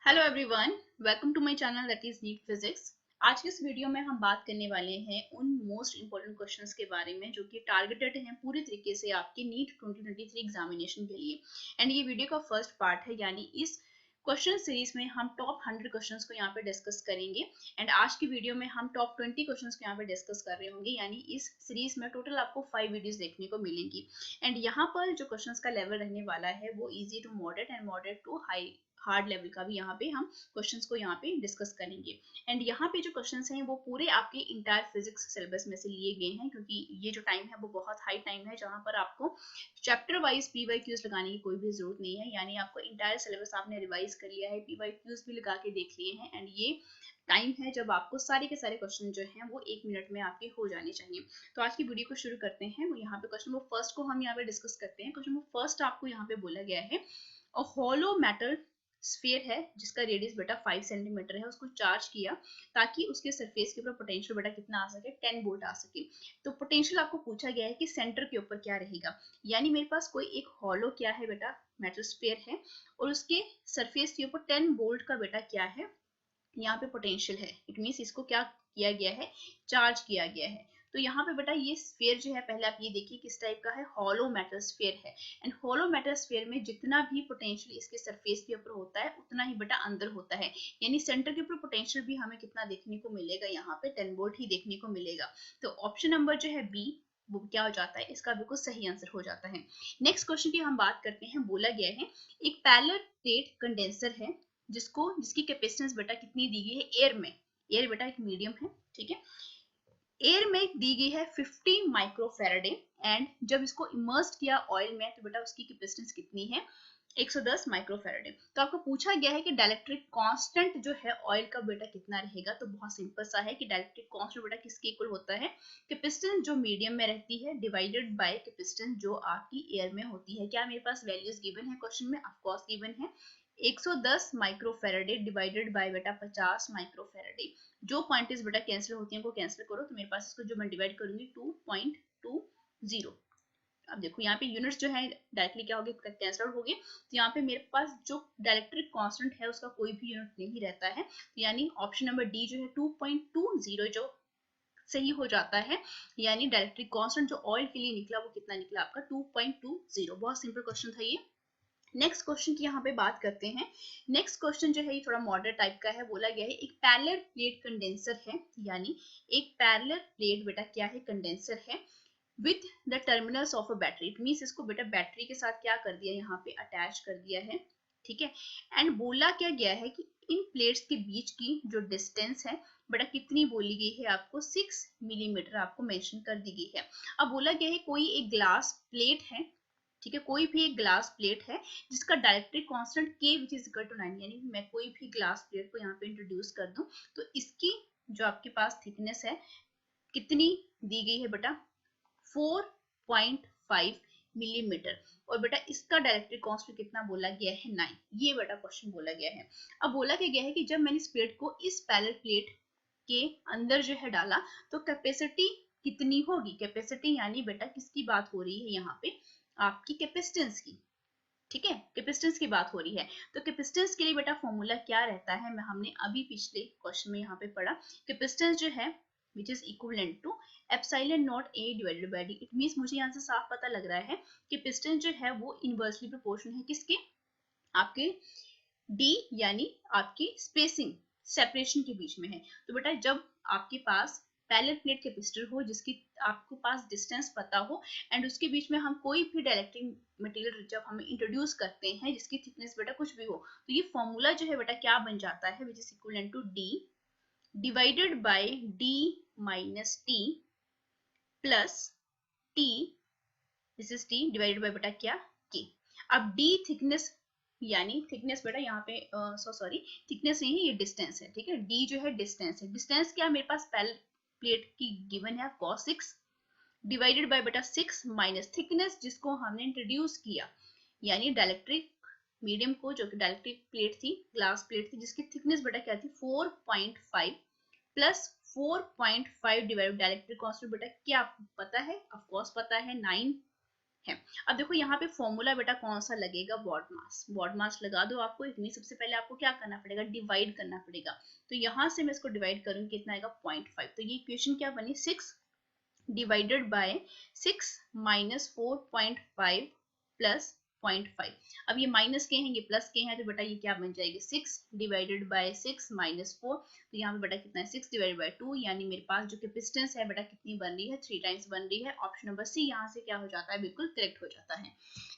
Hello everyone, welcome to my channel that is NEET physics. आज के इस video में हम बात करने वाले हैं उन मोस्ट इंपॉर्टेंट क्वेश्चंस के बारे में जो कि टारगेटेड हैं पूरी तरीके से आपके नीट 2023 एग्जामिनेशन के लिए। एंड ये वीडियो का फर्स्ट पार्ट है, यानी इस क्वेश्चन सीरीज में हम टॉप 100 क्वेश्चंस को यहाँ पे डिस्कस करेंगे। एंड आज की वीडियो में हम टॉप 20 क्वेश्चंस को यहाँ पे डिस्कस कर रहे होंगे, यानी इस सीरीज में टोटल आपको 5 वीडियोस देखने को मिलेंगी। एंड यहाँ पर जो क्वेश्चंस का लेवल रहने वाला है वो easy to moderate and moderate to high hard level का भी यहाँ पे हम क्वेश्चंस को यहाँ पे डिस्कस करेंगे। एंड यहाँ पे जो क्वेश्चंस हैं वो पूरे आपके इंटायर फिजिक्स सिलेबस में से लिए गए हैं, क्योंकि ये जो टाइम है वो बहुत हाई टाइम है जहाँ पर आपको चैप्टर वाइज पीवाईक्यूज लगाने की कोई भी जरूरत नहीं है। यानी आपको इंटायर सिलेबस आपने रिवाइज कर लिया है, पीवाईक्यूज भी लगा के देख लिए हैं, एंड ये टाइम है जब आपको सारे के सारे क्वेश्चन जो हैं वो 1 मिनट में आपके हो जाने चाहिए। तो आज की वीडियो को शुरू करते हैं। वो यहाँ पे क्वेश्चन नंबर फर्स्ट को हम यहाँ पे डिस्कस करते हैं। क्वेश्चन नंबर फर्स्ट आपको यहाँ पे बोला गया है, अ हॉलो मेटल स्फीयर है जिसका रेडियस बेटा 5 सेंटीमीटर है, उसको चार्ज किया ताकि उसके सरफेस के ऊपर पोटेंशियल बेटा कितना आ सके, 10 वोल्ट आ सके। तो पोटेंशियल आपको पूछा गया है कि सेंटर के ऊपर क्या रहेगा। यानी मेरे पास कोई एक हॉलो क्या है बेटा, मेटल स्फीयर है, और उसके सरफेस के ऊपर 10 वोल्ट का बेटा क्या है, यहाँ पे पोटेंशियल है। इट मीन्स इसको क्या किया गया है, चार्ज किया गया है। तो यहाँ पे बेटा ये स्फीयर जो है, पहले आप ये देखिए किस टाइप का है, हॉलो मेटल स्फीयर है। एंड हॉलो मेटल स्फीयर में जितना भी पोटेंशियल इसके सरफेस के ऊपर होता है उतना ही बेटा अंदर होता है। यानी सेंटर के ऊपर पोटेंशियल भी हमें कितना देखने को मिलेगा, यहाँ पे 10 वोल्ट ही देखने को मिलेगा। तो ऑप्शन नंबर जो है बी, वो क्या हो जाता है, इसका बिल्कुल सही आंसर हो जाता है। नेक्स्ट क्वेश्चन की हम बात करते हैं। बोला गया है एक पैरेलल प्लेट कंडेंसर है जिसकी कैपेसिटेंस बेटा कितनी दी गई है एयर में। एयर बेटा एक मीडियम है, ठीक है। एयर में दी गई है 50 माइक्रोफेरेडे, एंड जब इसको इमर्स किया ऑयल में तो बेटा उसकी कैपेसिटेंस कितनी है, 110 माइक्रोफेरेडे। तो आपको पूछा गया है कि डाइलेक्ट्रिक कांस्टेंट जो है ऑयल का बेटा कितना रहेगा। तो बहुत सिंपल सा है कि डाइलेक्ट्रिक कांस्टेंट बेटा किसके इक्वल होता है, कैपेसिटेंस जो मीडियम में रहती है डिवाइडेड बाय कैपेसिटेंस जो आपकी एयर में होती है। क्या मेरे पास वैल्यूज गिवन है क्वेश्चन में, ऑफ कोर्स गिवन है। 110 माइक्रोफेरेडे डिवाइडेड बाय बेटा 50 माइक्रोफेरेडे। जो क्वांटिटीज बेटा कैंसिल होती हैं को कैंसिल करो, तो मेरे पास इसको जो मैं डिवाइड करूंगी 2.20। अब देखो यहाँ पे यूनिट्स जो है डायरेक्टली क्या हो गए, कैंसिल आउट हो गए। तो यहाँ पे मेरे पास जो डायरेक्ट्रिक कांस्टेंट है उसका कोई भी यूनिट नहीं रहता है। तो यानी ऑप्शन नंबर डी जो है 2.20 जो सही हो जाता है। यानी डायरेक्ट्रिक कांस्टेंट जो ऑयल के लिए निकला वो कितना निकला आपका, 2.20। बहुत सिंपल क्वेश्चन था ये। नेक्स्ट क्वेश्चन की यहाँ पे बात करते हैं। नेक्स्ट क्वेश्चन जो है ये थोड़ा मॉडर्न टाइप का है। बोला गया है एक पैरेलल प्लेट कंडेंसर है, यानी एक पैरेलल प्लेट बेटा क्या है, कंडेंसर है with the terminals of a battery. It means इसको बेटा बैटरी के साथ क्या कर दिया, यहाँ पे अटैच कर दिया है, ठीक है। एंड बोला क्या गया है कि इन प्लेट्स के बीच की जो डिस्टेंस है बेटा कितनी बोली गई है आपको, 6 मिलीमीटर आपको मेंशन कर दी गई है। अब बोला गया है कोई एक ग्लास प्लेट है, ठीक है, कोई भी एक ग्लास प्लेट है जिसका dielectric constant k which is equal to 9। यानी मैं कोई भी ग्लास प्लेट को यहाँ पे इंट्रोड्यूस कर दूं तो इसकी जो आपके पास थिकनेस है कितनी दी गई है बेटा, 4.5 मिलीमीटर। और बेटा इसका डायरेक्ट्रिक कांस्टेंट कितना बोला गया है, 9। ये बेटा क्वेश्चन बोला गया है। अब बोला क्या गया है कि जब मैंने इस प्लेट को इस पैरेलल प्लेट के अंदर जो है डाला तो कैपेसिटी कितनी होगी। कैपेसिटी यानी बेटा किसकी बात हो रही है यहाँ पे, आपकी कैपेसिटेंस की, ठीक है, कैपेसिटेंस की बात हो रही है। तो कैपेसिटेंस के लिए बेटा फॉर्मूला क्या रहता है, मैं हमने अभी पिछले क्वेश्चन में यहाँ पे पढ़ा। कैपेसिटेंस जो है which is equivalent to epsilon not A divided by D. It means मुझे यहाँ से साफ पता लग रहा है कि कैपेसिटेंस जो है वो इनवर्सली प्रोपोर्शनल है किसके, आपके डी, यानी आपकी स्पेसिंग सेपरेशन के बीच में है। तो बेटा जब आपके पास पैरेलल प्लेट कैपेसिटर हो जिसकी आपको पास डिस्टेंस पता हो एंड उसके बीच में हम कोई भी डायरेक्टिंग मटेरियल जब हम इंट्रोड्यूस करते हैं जिसकी थिकनेस बेटा कुछ भी हो, तो ये फॉर्मूला जो है बेटा क्या बन जाता है, which is equivalent to D divided by D minus T plus T, this is T divided by बेटा क्या, के। अब डी थिकनेस, यानी थिकनेस बेटा यहाँ पे सॉरी थिकनेस नहीं है, ये डिस्टेंस है, ठीक है। डी जो है डिस्टेंस है। डिस्टेंस क्या मेरे पास पैरेलल प्लेट की गिवन है cos 6 डिवाइडेड बाय बेटा 6 माइनस थिकनेस जिसको हमने इंट्रोड्यूस किया, यानी डायलेक्ट्रिक मीडियम को, जो कि डायलेक्ट्रिक प्लेट थी, ग्लास प्लेट थी, जिसकी थिकनेस बेटा क्या थी 4.5 प्लस 4.5 डिवाइड डायलेक्ट्रिक कांस्टेंट बेटा क्या पता है, ऑफ कोर्स पता है 9। है। अब देखो यहाँ पे फॉर्मूला बेटा कौन सा लगेगा, वॉट मास। वॉट मास लगा दो आपको, इतनी सबसे पहले आपको क्या करना पड़ेगा, डिवाइड करना पड़ेगा। तो यहाँ से मैं इसको डिवाइड करूंगी, कितना आएगा 0.5। तो ये इक्वेशन क्या बनी, 6 डिवाइडेड बाय 6 माइनस 4.5 प्लस 0.5। अब ये माइनस के हैं, ये प्लस के हैं, तो बेटा ये क्या बन जाएगी, 6 डिवाइडेड बाय 6 माइनस 4। तो यहाँ पे बेटा कितना है, 6 डिवाइडेड बाय 2, यानी मेरे पास जो कैपेसिटेंस है बेटा कितनी बन रही है, 3 टाइम्स बन रही है। ऑप्शन नंबर सी यहाँ से क्या हो जाता है, बिल्कुल करेक्ट हो जाता है।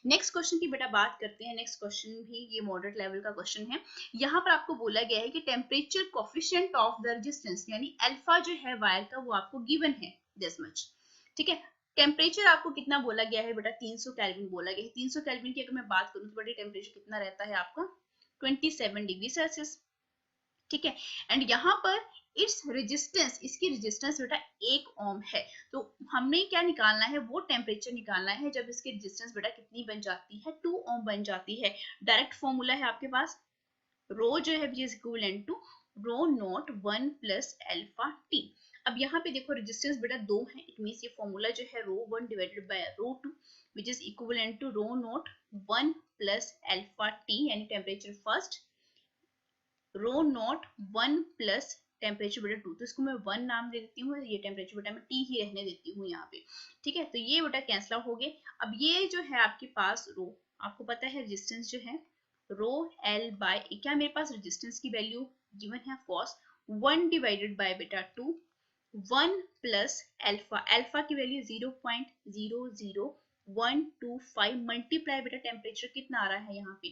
नेक्स्ट क्वेश्चन की बेटा बात करते हैं। नेक्स्ट क्वेश्चन भी ये मॉडरेट लेवल का क्वेश्चन है। यहाँ पर आपको बोला गया है कि temperature coefficient of the resistance, यानी अल्फा जो है वायर का, वो आपको गिवन है दिस मच। ठीक है, टेम्परेचर आपको कितना बोला गया है बेटा, 300 केल्विन बोला गया है। 300 केल्विन की अगर मैं बात करूं तो बेटा टेम्परेचर कितना रहता है आपका, 27 डिग्री सेल्सियस। ठीक है, एंड यहाँ पर इट्स रेजिस्टेंस, इसकी रेजिस्टेंस बेटा 1 ओम है। तो हमने क्या निकालना है, वो टेम्परेचर निकालना है जब इसकी रेजिस्टेंस बेटा कितनी बन जाती है, 2 ओम बन जाती है। डायरेक्ट फॉर्मूला है आपके पास, रो जो है is equivalent to rho not 1 plus alpha T. अब यहाँ पे देखो रेजिस्टेंस बेटा 2 है, इट मींस ये फॉर्मूला जो है rho 1 divided by rho 2 which is equivalent to rho not 1 plus alpha T, यानी temperature first, rho not 1 plus temperature बेटा 2। तो इसको मैं 1 नाम दे देती हूँ, ये टेम्परेचर बेटा मैं टी ही रहने देती हूँ यहाँ पे। ठीक है, तो ये बेटा कैंसिल हो गए। अब ये जो है आपके पास रो, आपको पता है रेजिस्टेंस जो है रो एल बाय, क्या मेरे पास रेजिस्टेंस की वैल्यू गिवन है कॉस 1 डिवाइडेड बाय बेटा 2, 1 प्लस अल्फा, अल्फा की वैल्यू 0.00125 मल्टीप्लाई बेटा टेम्परेचर कितना आ रहा है यहाँ पे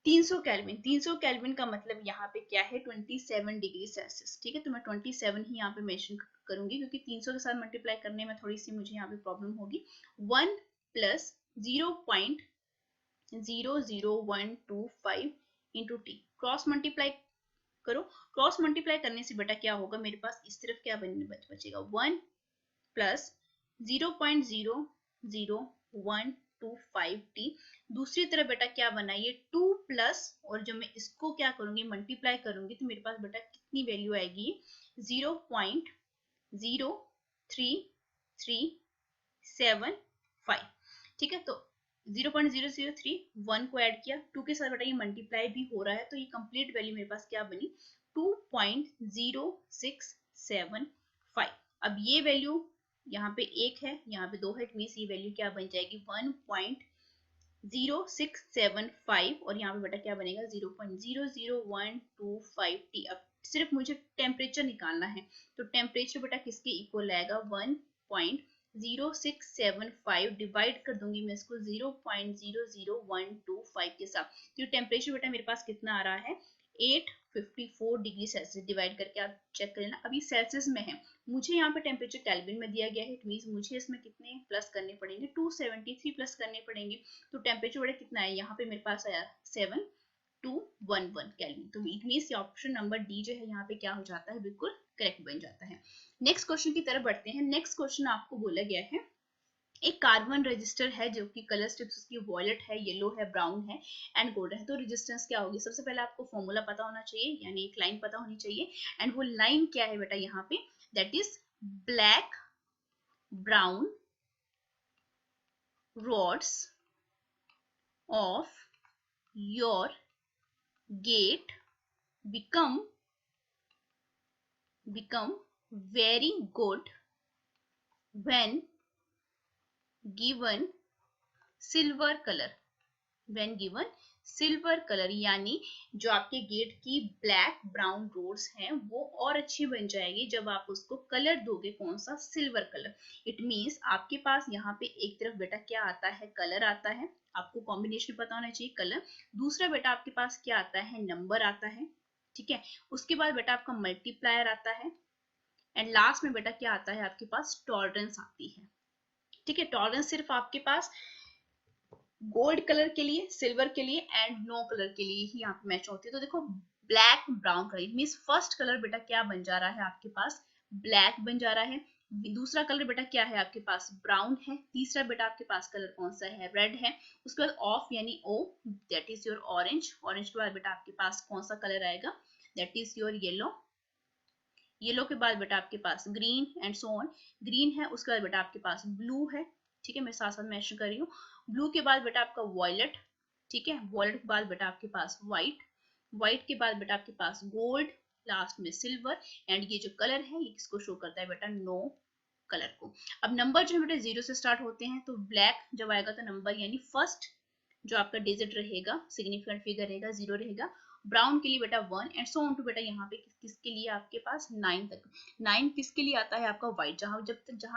300 केल्विन। 300 केल्विन का मतलब यहाँ पे क्या है, 27 डिग्री सेल्सियस। ठीक है, तो मैं 27 ही यहाँ पे मेंशन करूंगी, क्योंकि 300 के साथ मल्टीप्लाई करने में थोड़ी सी मुझे यहाँ पे प्रॉब्लम होगी। 1 plus 0.00125 into T, cross multiply करो। क्रॉस मल्टीप्लाई करने से बेटा क्या होगा, मेरे पास इस तरफ क्या बचेगा, 1 प्लस 0.00125 टी। दूसरी तरफ बेटा क्या बना, ये 2 प्लस, और जब मैं इसको क्या करूंगी, मल्टीप्लाई करूंगी, तो मेरे पास बेटा कितनी वैल्यू आएगी, 0.03375। ठीक है, तो 0.003, 1 को ऐड किया, 2 के साथ बेटा ये मल्टीप्लाई भी हो रहा है, तो ये कंप्लीट वैल्यू मेरे पास क्या बनी, 2.0675। अब ये वैल्यू यहाँ पे 1 है, यहाँ पे 2 है, मींस ये वैल्यू क्या बन जाएगी 1.0675, और यहाँ पे बेटा क्या बनेगा 0.00125 टी। अब सिर्फ मुझे टेम्परेचर निकालना है, तो टेम्परेचर बेटा किसके इक्वल आएगा, 1.0675 डिवाइड कर दूंगी मैं इसको 0.00125 के साथ। तो टेम्परेचर बेटा मेरे पास कितना आ रहा है, 854 डिग्री सेल्सियस। डिवाइड करके आप चेक कर लेना, अभी सेल्सियस में है, मुझे यहाँ पे टेम्परेचर केल्विन में दिया गया है, इट मींस मुझे इसमें कितने प्लस करने पड़ेंगे, 273 प्लस करने पड़ेंगे। तो टेम्परेचर बेटा कितना है, यहाँ पे मेरे पास आया 7211 केल्विन। तो it means option number D जो है यहाँ पे क्या हो जाता है, बिल्कुल करेक्ट बन जाता है। नेक्स्ट क्वेश्चन की तरफ बढ़ते हैं। नेक्स्ट क्वेश्चन आपको बोला गया है, एक कार्बन रजिस्टर है जो कि कलर स्ट्रिप्स उसकी वॉयलेट है, येलो है, ब्राउन है एंड गोल्डन है। तो रेजिस्टेंस क्या होगी, सबसे पहले आपको फॉर्मूला पता होना चाहिए, यानी एक लाइन पता होनी चाहिए, एंड वो लाइन क्या है बेटा यहाँ पे, that is black brown rods of your gate become very good when given silver color, when given silver colour, यानी जो आपके गेट की ब्लैक ब्राउन रोड्स हैं वो और अच्छी बन जाएगी जब आप उसको कलर दोगे, कौन सा, सिल्वर कलर। इट मींस आपके पास यहाँ पे एक तरफ बेटा क्या आता है, कलर आता है, आपको कॉम्बिनेशन पता होना चाहिए कलर। दूसरा बेटा आपके पास क्या आता है, नंबर आता है। ठीक है, उसके बाद बेटा आपका मल्टीप्लायर आता है, एंड लास्ट में बेटा क्या आता है, आपके पास टॉलरेंस आती है। ठीक है, टॉलरेंस सिर्फ आपके पास गोल्ड कलर के लिए, सिल्वर के लिए एंड नो कलर के लिए ही यहाँ पे मैच होती है। तो देखो black brown colour means first colour बेटा क्या बन जा रहा है, आपके पास ब्लैक बन जा रहा है। दूसरा कलर बेटा क्या है आपके पास, ब्राउन है। तीसरा बेटा आपके पास कलर कौन सा है, रेड है। उसके बाद ऑफ यानी O, that is your orange. Orange के बाद बेटा आपके पास कौन सा कलर आएगा, that is your yellow. Yellow के बाद बेटा आपके पास green and so on, green है। उसके बाद बेटा आपके पास ब्लू है। ठीक है, मैं साथ साथ मेंशन कर रही हूँ। ब्लू के बाद बेटा आपका वॉयलेट, ठीक है, वॉयलेट के बाद बेटा आपके पास व्हाइट, व्हाइट के बाद बेटा आपके पास गोल्ड, लास्ट में सिल्वर। एंड ये जो कलर है ये किसको शो करता है बेटा, नो कलर को। अब नंबर जो है बेटा 0 से स्टार्ट होते हैं, तो ब्लैक जब आएगा तो नंबर यानी फर्स्ट जो आपका डिजिट रहेगा, सिग्निफिकेंट फिगर रहेगा, 0 रहेगा। ब्राउन के लिए बेटा 1 एंड सो ऑन टू बेटा यहाँ पे किसके लिए आपके पास 9 तक। 9 किसके लिए आता है आपका व्हाइट, जहां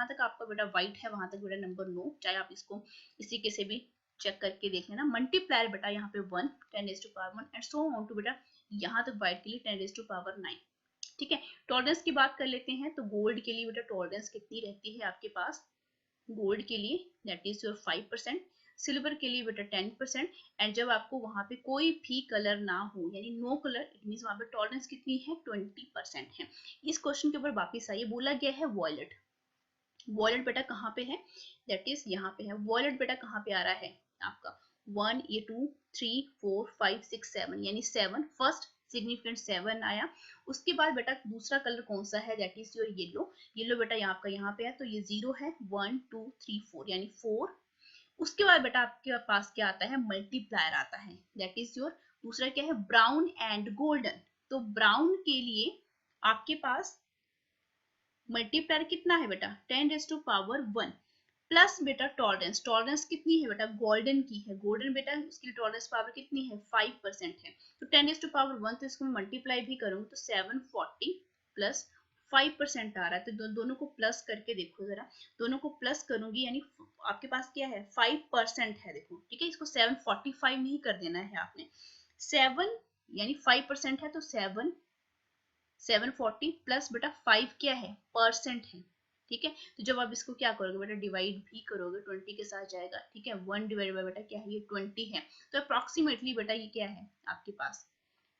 तक आपका बेटा व्हाइट है वहां तक बेटा नंबर 9, चाहे आप इसको इसी के से भी चेक करके देख लेना। मल्टीप्लायर बेटा यहाँ पे 1, 10⁻1 एंड सो ऑन टू बेटा यहाँ तक व्हाइट के लिए 10⁻9, ठीक है। टॉलरेंस की बात कर लेते हैं, तो गोल्ड के लिए बेटा टॉलरेंस कितनी रहती है आपके पास, गोल्ड के लिए दैट इज योर 5%, सिल्वर के लिए बेटा 10%। एंड जब आपको वहां पे कोई भी कलर ना हो यानी नो कलर, इट मीन वहां पे टॉलरेंस कितनी है, 20% है। इस क्वेश्चन के ऊपर वापिस आइए, बोला गया है वॉयलेट, वॉयलेट बेटा कहाँ पे है, दैट इज यहाँ पे है। वॉयलेट बेटा कहाँ पे आ रहा है आपका 1, ये 2, 3, 4, 5, 6, 7 यानी 7 फर्स्ट सिग्निफिकेंट 7 आया। उसके बाद बेटा दूसरा कलर कौन सा है, that is your yellow, yellow बेटा आपका यहाँ पे है, तो ये 0 है, 1, 2, 3, 4 यानी 4। उसके बाद बेटा आपके पास क्या आता है, मल्टीप्लायर आता है, दैट इज योर दूसरा क्या है, ब्राउन एंड गोल्डन। तो ब्राउन के लिए आपके पास मल्टीप्लायर कितना है बेटा 10⁻1 प्लस बेटा टॉलरेंस, टॉलरेंस कितनी है बेटा, गोल्डन की है, गोल्डन बेटा उसकी टॉलरेंस पावर कितनी है 5% है। तो 10⁻1 तो इसको मैं मल्टीप्लाई भी करूंगी तो 740 प्लस 5% आ रहा है, तो दोनों को प्लस करके देखो जरा, दोनों को प्लस करूंगी यानी आपके पास क्या है 5% है, देखो ठीक है, इसको 745 नहीं कर देना है आपने, 7 यानी 5% है तो 740 प्लस बेटा 5 क्या है परसेंट है, ठीक है। तो जब आप इसको क्या करोगे बेटा डिवाइड भी करोगे 20 के साथ जाएगा, ठीक है, 1 डिवाइड बाय बेटा क्या है ये 20 है, तो अप्रोक्सीमेटली बेटा ये क्या है आपके पास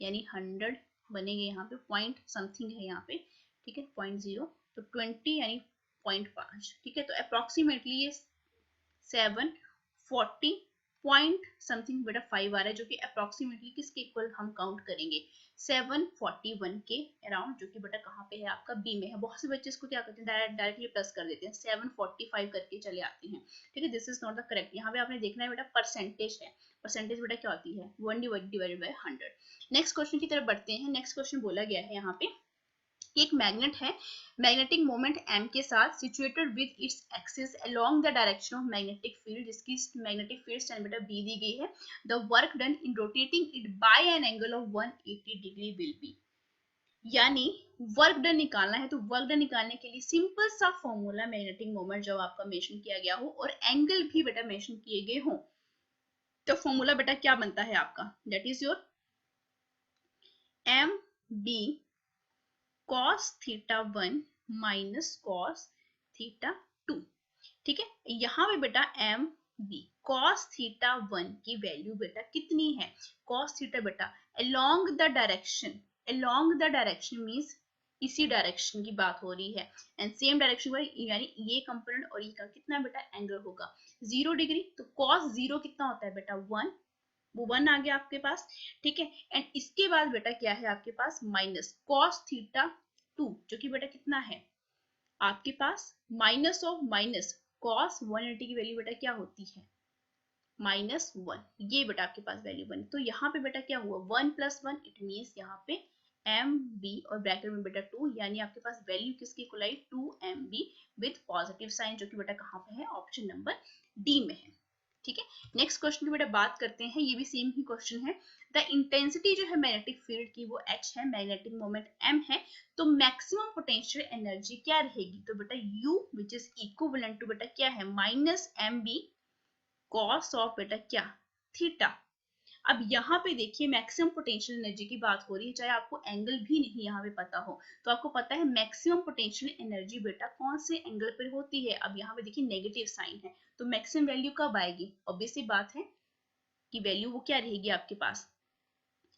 यानी 100 बनेंगे, यहाँ पे पॉइंट समथिंग है यहाँ पे, ठीक है 0.0, तो 20 यानी 0.5, ठीक है। तो अप्रोक्सीमेटली ये 740 पॉइंट समथिंग बेटा 5 आ रहा है, जो कि अप्रोक्सीमेटली किसके इक्वल हम काउंट करेंगे 741 के अराउंड, जो कि बेटा कहाँ पे है आपका बी में है। बहुत से बच्चे इसको क्या करते हैं डायरेक्टली प्लस कर देते हैं, 745 करके चले आते हैं, ठीक है, this is not the correct. यहाँ पे आपने देखना है बेटा परसेंटेज है, परसेंटेज बेटा क्या होती है 1 डिवाइडेड बाय 100। नेक्स्ट क्वेश्चन की तरफ बढ़ते हैं। नेक्स्ट क्वेश्चन बोला गया है यहाँ पे एक मैग्नेट है, मैग्नेटिक मोमेंट m के साथ situated with its axis along the direction of magnetic field, जिसकी मैग्नेटिक फील्ड स्टैंड बेटा b दी गई है। The work done in rotating it by an angle of 180 degree will be, यानी work done निकालना है, तो वर्क डन निकालने के लिए सिंपल सा फॉर्मूला, मैग्नेटिक मोमेंट जब आपका मेंशन किया गया हो और एंगल भी बेटा मेंशन किए गए हो, तो फॉर्मूला बेटा क्या बनता है आपका, that is your M B cos theta 1 minus cos theta 2, ठीक है। यहाँ पे बेटा एम बी cos थीटा 1 की वैल्यू बेटा कितनी है, cos थीटा बेटा along द डायरेक्शन मींस इसी डायरेक्शन की बात हो रही है, एंड सेम डायरेक्शन यानी ये कंपोनेंट और ये का कितना बेटा एंगल होगा 0 डिग्री, तो cos 0 कितना होता है बेटा 1, वो 1 आ गया आपके पास, ठीक है। एंड इसके बाद बेटा क्या है आपके पास माइनस cos थीटा 2, जो कि बेटा कितना है आपके पास माइनस ऑफ माइनस cos 180 की वैल्यू बेटा क्या होती है -1, ये बेटा आपके पास वैल्यू बनी। तो यहाँ पे बेटा क्या हुआ 1 + 1, इट मीन्स यहाँ पे एम बी और ब्रैकेट में बेटा 2, यानी आपके पास वैल्यू किसकी इक्वल आई 2MB विद पॉजिटिव साइन, जो कि बेटा कहाँ पे है ऑप्शन नंबर डी में है, ठीक है। नेक्स्ट क्वेश्चन की बेटा बात करते हैं, ये भी सेम ही क्वेश्चन है। द इंटेंसिटी जो है मैग्नेटिक फील्ड की वो h है, मैग्नेटिक मोमेंट m है, तो मैक्सिमम पोटेंशियल एनर्जी क्या रहेगी, तो बेटा u which is equivalent to बेटा क्या है -mb cos ऑफ बेटा क्या थीटा। अब यहाँ पे देखिए मैक्सिमम पोटेंशियल एनर्जी की बात हो रही है, चाहे आपको एंगल भी नहीं यहाँ पे पता हो, तो आपको पता है मैक्सिमम पोटेंशियल एनर्जी बेटा कौन से एंगल पर होती है। अब यहाँ पे देखिए नेगेटिव साइन है, तो मैक्सिमम वैल्यू कब आएगी, ऑब्वियस सी बात है कि वैल्यू वो क्या रहेगी आपके पास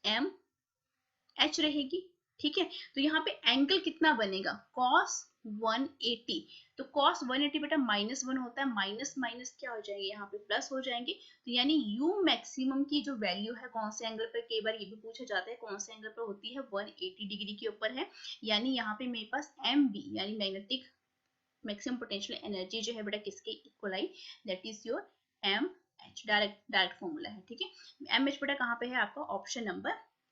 एम एच रहेगी, ठीक है। तो यहाँ पे एंगल कितना बनेगा cos 180, तो cos 180 बेटा -1 होता है, माइनस माइनस क्या हो जाएंगे यहाँ पे प्लस हो जाएंगे, तो यानी u मैक्सिमम की जो वैल्यू है कौन से एंगल पर, कई बार ये भी पूछा जाता है कौन से एंगल पर होती है 180 डिग्री के ऊपर है, यानी यहाँ पे मेरे पास एम बी यानी मैग्नेटिक मैक्सिमम पोटेंशियल एनर्जी जो है बेटा किसके इक्वल आई, that is your M H, direct formula है, ठीक है। एम एच बेटा कहाँ पे है आपका, ऑप्शन नंबर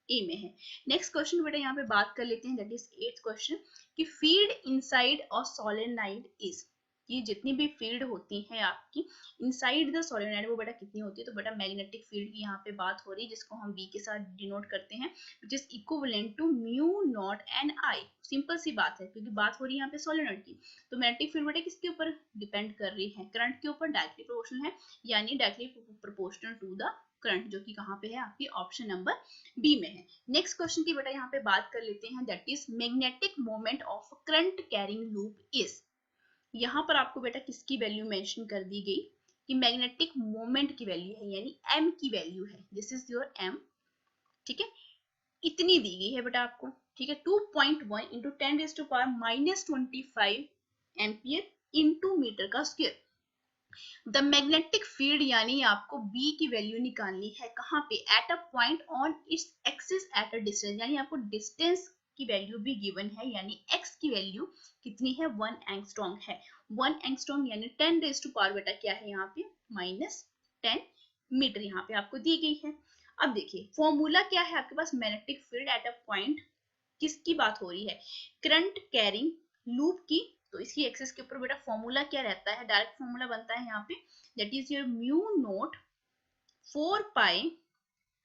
ए में है। नेक्स्ट क्वेश्चन बेटा यहाँ पे बात कर लेते हैं, दैट इज 8th क्वेश्चन कि field inside a solenoid is, ये जितनी भी फील्ड होती है आपकी इनसाइड द सोलेनोइड वो बेटा कितनी होती है, तो बेटा मैग्नेटिक फील्ड की यहाँ पे बात हो रही है, जिसको हम बी के साथ डिनोट करते हैं, which is equivalent to mu not N I. Simple सी बात है, क्योंकि बात हो रही है यहाँ पे सोलेनोइड की, तो मैग्नेटिक फील्ड बेटा किसके ऊपर डिपेंड कर रही है, करंट के ऊपर डायरेक्टली प्रोपोर्शनल है, यानी directly proportional to the current, जो कि कहाँ पे है आपकी ऑप्शन नंबर बी में है। नेक्स्ट क्वेश्चन की बेटा यहाँ पे बात कर लेते हैं, that is magnetic moment of current carrying loop is. यहाँ पर आपको बेटा किसकी वैल्यू मेंशन कर दी गई कि मैग्नेटिक मोमेंट की वैल्यू है, यानी एम की वैल्यू है, दिस इज योर एम, ठीक है, इतनी दी गई है बेटा आपको, ठीक है, 2.1 इंटू 10⁻⁻25 एम्पियर इंटू मीटर का स्क्वायर। द मैग्नेटिक फील्ड यानी आपको बी की वैल्यू निकालनी है, कहाँ पे, eight a point on its axis at a distance, यानी आपको डिस्टेंस की वैल्यू भी गिवन है, यानी x की वैल्यू कितनी है, 1 एंगस्ट्रॉम है। 1 एंगस्ट्रॉम यानी 10 रेज़ टू पावर बेटा क्या है यहाँ पे, -10 मीटर यहाँ पे आपको दी गई है। अब देखिए फॉर्मूला क्या है आपके पास, magnetic field at a point, किसकी बात हो रही है, करंट कैरिंग लूप की, तो इसकी एक्सिस के ऊपर बेटा फॉर्मूला क्या रहता है, डायरेक्ट फॉर्मूला बनता है यहाँ पे, that is your mu naught 4 pi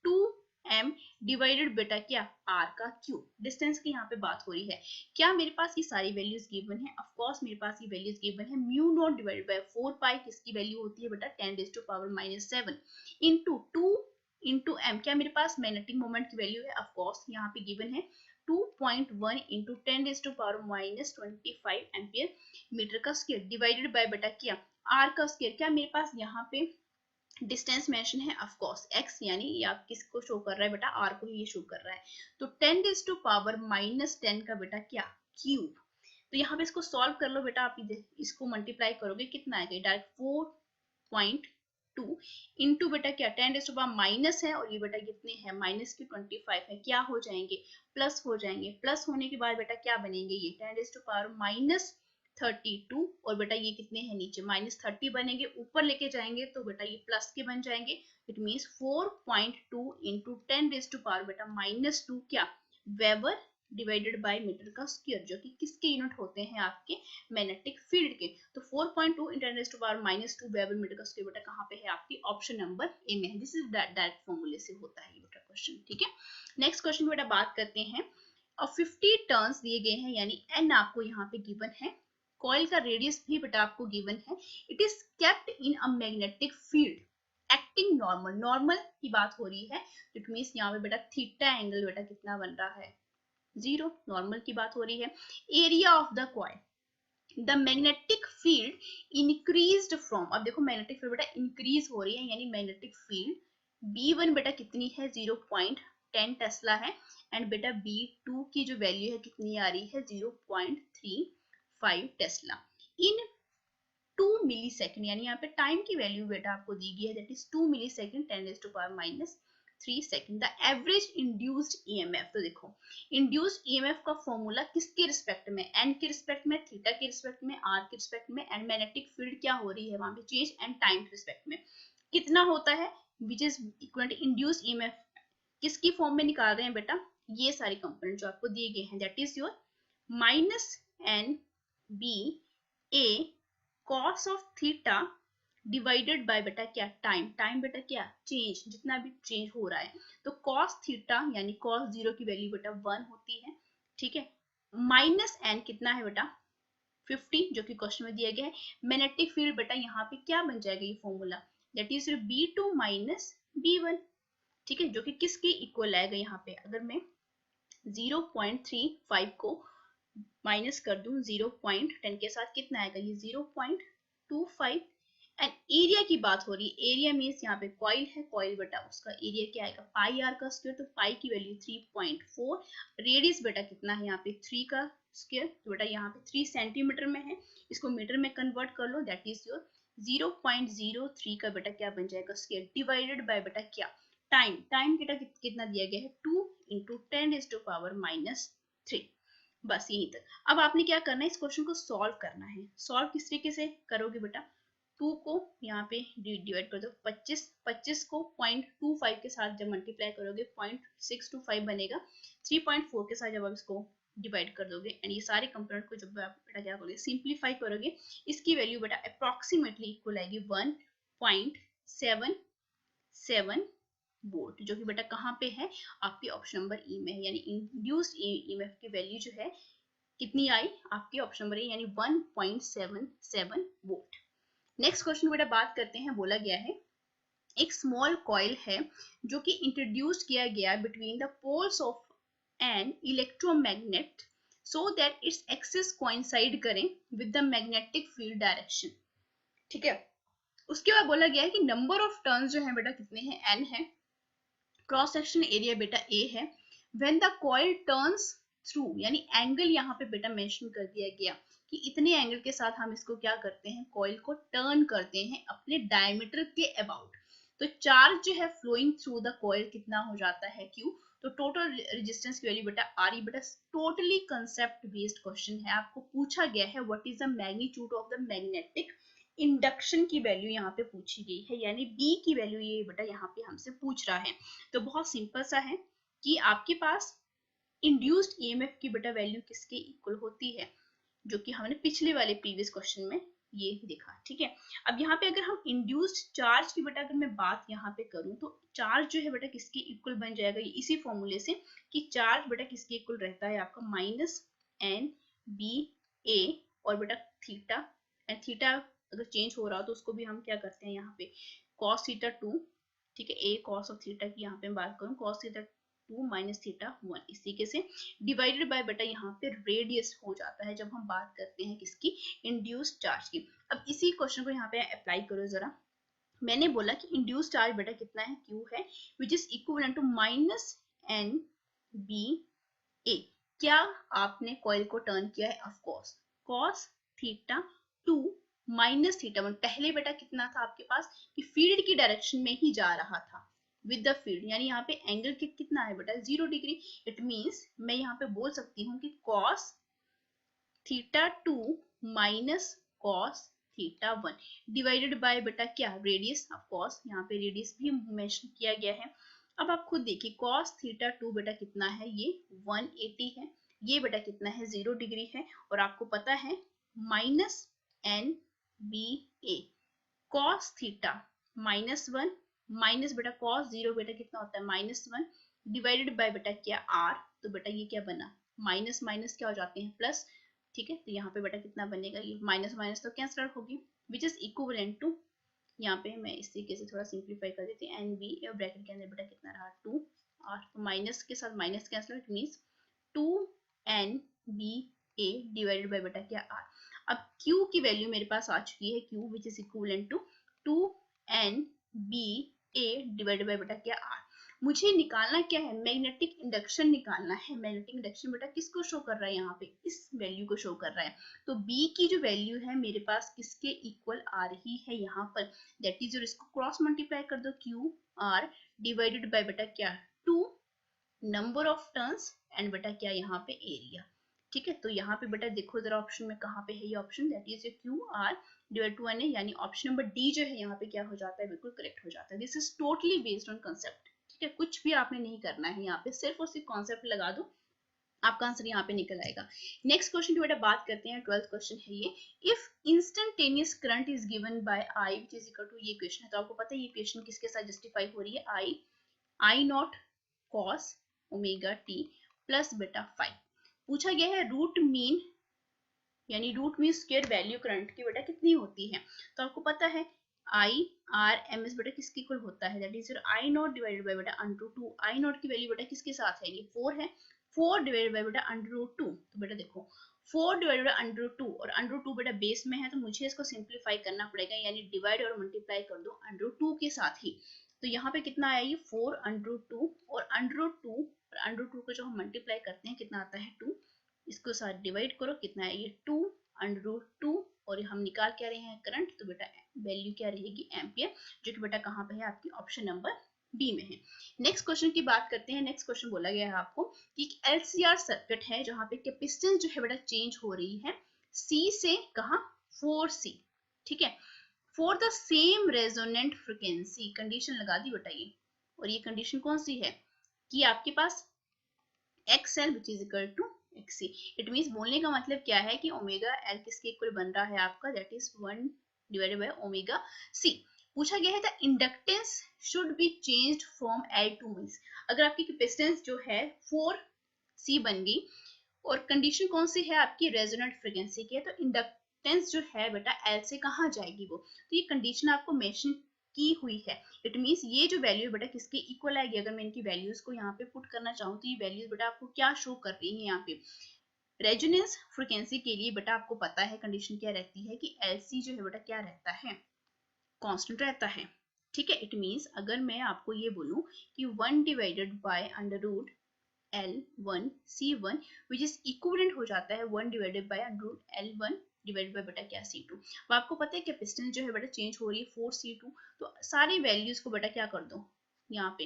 2m divided बेटा क्या, r का क्यूब, डिस्टेंस की यहाँ पे बात हो रही है। क्या मेरे पास ये सारी वैल्यूज गिवन है, ऑफ कोर्स मेरे पास ये वैल्यूज गिवन है, म्यू नोट डिवाइडेड बाय 4 पाई किसकी वैल्यू होती है बेटा, 10⁻⁻7 इंटू 2 इंटू m, क्या मेरे पास मैग्नेटिक मोमेंट की वैल्यू है, ऑफ कोर्स यहाँ पे गिवन है 2.1 इंटू 10⁻⁻25 एम्पियर मीटर का स्क्वायर डिवाइडेड बाय बेटा क्या, r का स्क्वायर, क्या मेरे पास यहाँ पे डिस्टेंस मेंशन है, ऑफ कोर्स x, यानी ये आप किसको शो कर रहा है बेटा, r को ही ये शो कर रहा है, तो 10⁻⁻10 का बेटा क्या, क्यूब। तो यहाँ पे इसको सॉल्व कर लो बेटा, आप इसको मल्टीप्लाई करोगे कितना आएगा, डायरेक्ट 4.2 इंटू बेटा क्या 10⁻माइनस है, और ये बेटा कितने हैं, -25 है, क्या हो जाएंगे, प्लस हो जाएंगे, प्लस होने के बाद बेटा क्या बनेंगे, ये 10⁻32 और बेटा ये कितने हैं नीचे -30 बनेंगे, ऊपर लेके जाएंगे तो बेटा ये प्लस के बन जाएंगे, इट मींस 4.2 इंटू 10⁻⁻ बेटा -2 क्या, वेबर डिवाइडेड बाय मीटर का स्क्वायर, जो कि किसके यूनिट होते हैं आपके मैग्नेटिक फील्ड के, तो 4.2 इंटू 10⁻⁻2 वेबर मीटर का स्क्वायर बेटा कहाँ पे है आपकी ऑप्शन नंबर ए में है, दिस इज डायरेक्ट फॉर्मूले से होता है ये बेटा क्वेश्चन, ठीक है। नेक्स्ट क्वेश्चन बेटा बात करते हैं, और 50 टर्न्स दिए गए हैं, यानी n आपको यहाँ पे गिवन है, कॉइल का रेडियस भी बेटा आपको गिवन है, it is kept in a magnetic field acting normal, normal की बात हो रही है, इट मींस यहाँ पे बेटा थीटा एंगल बेटा कितना बन रहा है, 0, नॉर्मल की बात हो रही है। Area of the coil, the magnetic field increased from, अब देखो मैग्नेटिक फील्ड बेटा इंक्रीज हो रही है, यानी मैग्नेटिक फील्ड B1 बेटा कितनी है, 0.10 टेस्ला है, एंड बेटा B2 की जो वैल्यू है कितनी आ रही है, 0.35 टेस्ला इन 2 मिली सेकेंड, यानी यहाँ पे टाइम की वैल्यू बेटा आपको दी गई है, that is 2 millisecond 10⁻³ second. The average induced EMF, तो देखो इंड्यूस्ड ईएमएफ का फॉर्मूला किसके रिस्पेक्ट में, एन के रिस्पेक्ट में, थीटा के रिस्पेक्ट में, आर के रिस्पेक्ट में, एंड मैग्नेटिक फील्ड क्या हो रही है वहां पे चेंज, एंड टाइम के रिस्पेक्ट में कितना होता है, which is equal to induced EMF किसकी फॉर्म में निकाल रहे हैं बेटा, ये सारे कंपोनेंट जो आपको दिए गए हैं, that is your -NB cos of theta divided by बेटा क्या, टाइम, टाइम बेटा क्या, चेंज, जितना भी चेंज हो रहा है, तो cos थीटा यानी cos 0 की वैल्यू बेटा 1 होती है, ठीक है, -n कितना है बेटा 50, जो कि क्वेश्चन में दिया गया है। मैग्नेटिक फील्ड बेटा यहाँ पे क्या बन जाएगा ये formula, that is B2 B1, ठीक है, जो कि किसके इक्वल आएगा यहाँ पे, अगर मैं 0.35 को माइनस कर दूं 0.10 के साथ कितना आएगा, ये 0.25, एंड एरिया की बात हो रही है, एरिया मीन्स यहाँ पे कॉइल है, कॉइल बेटा उसका एरिया क्या आएगा, पाई आर का स्क्वायर, तो पाई की वैल्यू 3.4, रेडियस बेटा कितना है यहाँ पे 3 का स्क्वायर, तो बेटा यहाँ पे 3 सेंटीमीटर में है, इसको मीटर में कन्वर्ट कर लो, दैट इज योर 0.03 का बेटा क्या बन जाएगा स्क्वायर डिवाइडेड बाय बेटा क्या, टाइम, टाइम बेटा कितना दिया गया है 2 इंटू 10⁻³ बस यही तक। अब आपने क्या करना है, इस क्वेश्चन को सॉल्व करना है। सॉल्व किस तरीके से करोगे बेटा, 2 को यहाँ पे डिवाइड कर दो, 25 को 0.25 के साथ जब मल्टीप्लाई करोगे 0.625 बनेगा। 3.4 के साथ जब आप इसको डिवाइड कर दोगे एंड ये सारे कंपोनेंट को जब आप बेटा क्या करोगे, सिंप्लीफाई करोगे, इसकी वैल्यू बेटा अप्रोक्सीमेटली इक्वल आएगी 1.77 वोल्ट, जो कि बेटा कहाँ पे है, आपके ऑप्शन नंबर ई में है। यानी इंड्यूस्ड ईएमएफ की वैल्यू जो है कितनी आई, आपके ऑप्शन नंबर ए यानी 1.77 वोल्ट। नेक्स्ट क्वेश्चन बेटा बात करते हैं, बोला गया है एक स्मॉल कॉइल है जो कि इंट्रोड्यूस किया गया between the poles of an electromagnet so that its axis coincide करें with the magnetic field direction. ठीक है, उसके बाद बोला गया है कि नंबर ऑफ टर्न्स जो है बेटा कितने हैं, एन है, क्रॉस सेक्शन एरिया बेटा ए है, when the coil turns through, यानी एंगल यहाँ पे बेटा मेंशन कर दिया गया कि इतने एंगल के साथ हम इसको क्या करते हैं, कॉइल को टर्न करते हैं अपने डायमीटर के अबाउट। तो चार्ज जो है फ्लोइंग थ्रू द कॉइल कितना हो जाता है, क्यू। तो टोटल रेजिस्टेंस की वैल्यू बेटा आर ई, बेटा टोटली कंसेप्ट बेस्ड क्वेश्चन है। आपको पूछा गया है what is the magnitude of the magnetic induction की वैल्यू यहाँ पे पूछी गई है, यानी बी की वैल्यू ये बेटा यहाँ पे हमसे पूछ रहा है। तो बहुत सिंपल सा है कि आपके पास इंड्यूस्ड ईएमएफ की बेटा वैल्यू किसके इक्वल होती है, जो कि हमने पिछले वाले प्रीवियस क्वेश्चन में ये देखा। ठीक है, अब यहाँ पे अगर हम इंड्यूस्ड चार्ज की बेटा अगर मैं बात यहाँ पे करूँ तो चार्ज जो है बेटा किसके इक्वल बन जाएगा, इसी फॉर्मूले से कि चार्ज बेटा किसके इक्वल रहता है आपका माइनस एन बी ए और बेटा थीटा, एंड थीटा अगर चेंज हो रहा हो तो उसको भी हम क्या करते हैं यहाँ पे cos थीटा 2। ठीक है, ए cos ऑफ थीटा की यहाँ पे बात करूँ cos थीटा 2 माइनस थीटा 1, इस तरीके से डिवाइडेड बाय बेटा यहाँ पे रेडियस हो जाता है जब हम बात करते हैं किसकी, इंड्यूस्ड चार्ज की। अब इसी क्वेश्चन को यहाँ पे अप्लाई करो जरा। मैंने बोला कि इंड्यूस्ड चार्ज बेटा कितना है, क्यू है, which is equivalent to minus N B A. क्या आपने कॉइल को टर्न किया है, of course cos theta 2 minus theta 1। पहले बेटा कितना था आपके पास कि फील्ड की डायरेक्शन में ही जा रहा था विद द फील्ड, यानी यहाँ पे एंगल कितना है बेटा 0 डिग्री। इट मींस मैं यहाँ पे बोल सकती हूँ कि cos theta 2 minus cos theta 1 divided by बेटा क्या, रेडियस। ऑफ कोर्स यहाँ पे रेडियस भी मेंशन किया गया है। अब आप खुद देखिए cos थीटा 2 बेटा कितना है, ये 180 है, ये बेटा कितना है 0 डिग्री है, और आपको पता है माइनस एन बी ए cos थीटा माइनस 1 माइनस बेटा cos 0 बेटा कितना होता है माइनस 1 डिवाइडेड बाय बेटा क्या r। तो बेटा ये क्या बना, माइनस माइनस क्या हो जाते हैं प्लस। ठीक है, तो यहाँ पे बेटा कितना बनेगा, ये माइनस माइनस तो कैंसिल होगी, विच इज इक्विवेलेंट टू, यहाँ पे मैं इस तरीके से थोड़ा सिंप्लीफाई कर देती हूँ, एन बी ब्रैकेट के अंदर बेटा कितना रहा 2 और तो माइनस के साथ minus cancel, it means 2 N B A divided by बेटा क्या आर। अब Q की वैल्यू मेरे पास आ चुकी है, Q which is equivalent to 2 N B A divided by बेटा क्या आर। मुझे निकालना क्या है, मैग्नेटिक इंडक्शन निकालना है। मैग्नेटिक इंडक्शन बेटा किसको शो कर रहा है, यहाँ पे इस वैल्यू को शो कर रहा है। तो B की जो वैल्यू है मेरे पास किसके इक्वल आ रही है यहाँ पर, दैट इज, और इसको क्रॉस मल्टीप्लाई कर दो, क्यू आर डिवाइडेड बाय बेटा क्या 2 नंबर ऑफ टर्न्स एंड बेटा क्या यहाँ पे एरिया। ठीक है, तो यहाँ पे बेटा देखो जरा ऑप्शन में कहाँ पे है ये option, that is Q R divide to N A, यानी ऑप्शन नंबर डी जो है यहाँ पे क्या हो जाता है, बिल्कुल करेक्ट हो जाता है। This is totally based on concept. ठीक है, कुछ भी आपने नहीं करना है यहाँ पे, सिर्फ और सिर्फ कॉन्सेप्ट लगा दो, आपका आंसर यहाँ पे निकल आएगा। नेक्स्ट क्वेश्चन की बेटा बात करते हैं, 12th क्वेश्चन है ये। If instantaneous current is given by I which is equal to, ये क्वेश्चन है तो आपको पता है ये क्वेश्चन किसके साथ जस्टिफाई हो रही है, I naught cos omega T plus बेटा 5। पूछा गया है रूट मीन, यानी root mean square value current की बेटा कितनी होती है। तो आपको पता है आई आर एम एस बेटा किसके इक्वल होता है, that is I not divided by बेटा अंडर 2। आई नॉट की वैल्यू बेटा किसके साथ है, ये 4 है, 4 डिवाइडेड बाय बेटा अंडर 2। तो बेटा देखो 4 डिवाइडेड बाय अंडर 2 और अंडर 2 बेटा बेस में है, तो मुझे इसको सिंप्लीफाई करना पड़ेगा, यानी डिवाइड और मल्टीप्लाई कर दो अंडर 2 के साथ ही। तो यहाँ पे कितना आया, ये 4 अंडर 2 और अंडर 2 और अंडर 2 को जो हम मल्टीप्लाई करते हैं कितना आता है 2, इसको साथ डिवाइड करो, कितना है ये 2 अंडर 2, और हम निकाल क्या रहे हैं करंट, तो बेटा वैल्यू क्या रहेगी एम्पियर, जो कि बेटा कहाँ पे है आपकी ऑप्शन नंबर बी में है। नेक्स्ट क्वेश्चन की बात करते हैं। नेक्स्ट क्वेश्चन बोला गया है आपको कि LCR सर्किट है जहां पे कैपेसिटेंस जो है बेटा चेंज हो रही है C से कहां 4C, ठीक है, for the same resonant frequency. Condition लगा दी बेटा ये, और ये कंडीशन कौन सी है कि आपके पास XL which is equal to XC। It means बोलने का मतलब क्या है कि ओमेगा L किसके इक्वल बन रहा है आपका, that is 1 divided by omega C। पूछा गया है the inductance should be changed from L two means, अगर आपकी कैपेसिटेंस जो है 4C बन गई और कंडीशन कौन सी है आपकी रेजोनेंट फ्रीक्वेंसी की है, तो इंडक्टेंस जो है बेटा L से कहाँ जाएगी वो, तो ये कंडीशन आपको मेंशन की हुई है। इट मीन्स ये जो वैल्यू बेटा किसके इक्वल आएगी, अगर मैं इनकी वैल्यूज को यहाँ पे पुट करना चाहूँ तो ये वैल्यूज बेटा आपको क्या शो कर रही है यहाँ पे, रेजोनेंस फ्रीक्वेंसी के लिए बेटा आपको पता है कंडीशन क्या रहती है कि LC जो है बेटा क्या रहता है, कांस्टेंट रहता है, ठीक है। इट मीन्स अगर मैं आपको ये बोलूं कि 1 divided by under root L1 C1 which is equivalent हो जाता है 1 divided by under root L1 divided by बेटा क्या C2। अब आपको पता है कैपेसिटेंस जो है बेटा चेंज हो रही है 4C2, तो सारी वैल्यूज को बेटा क्या कर दो, यहाँ पे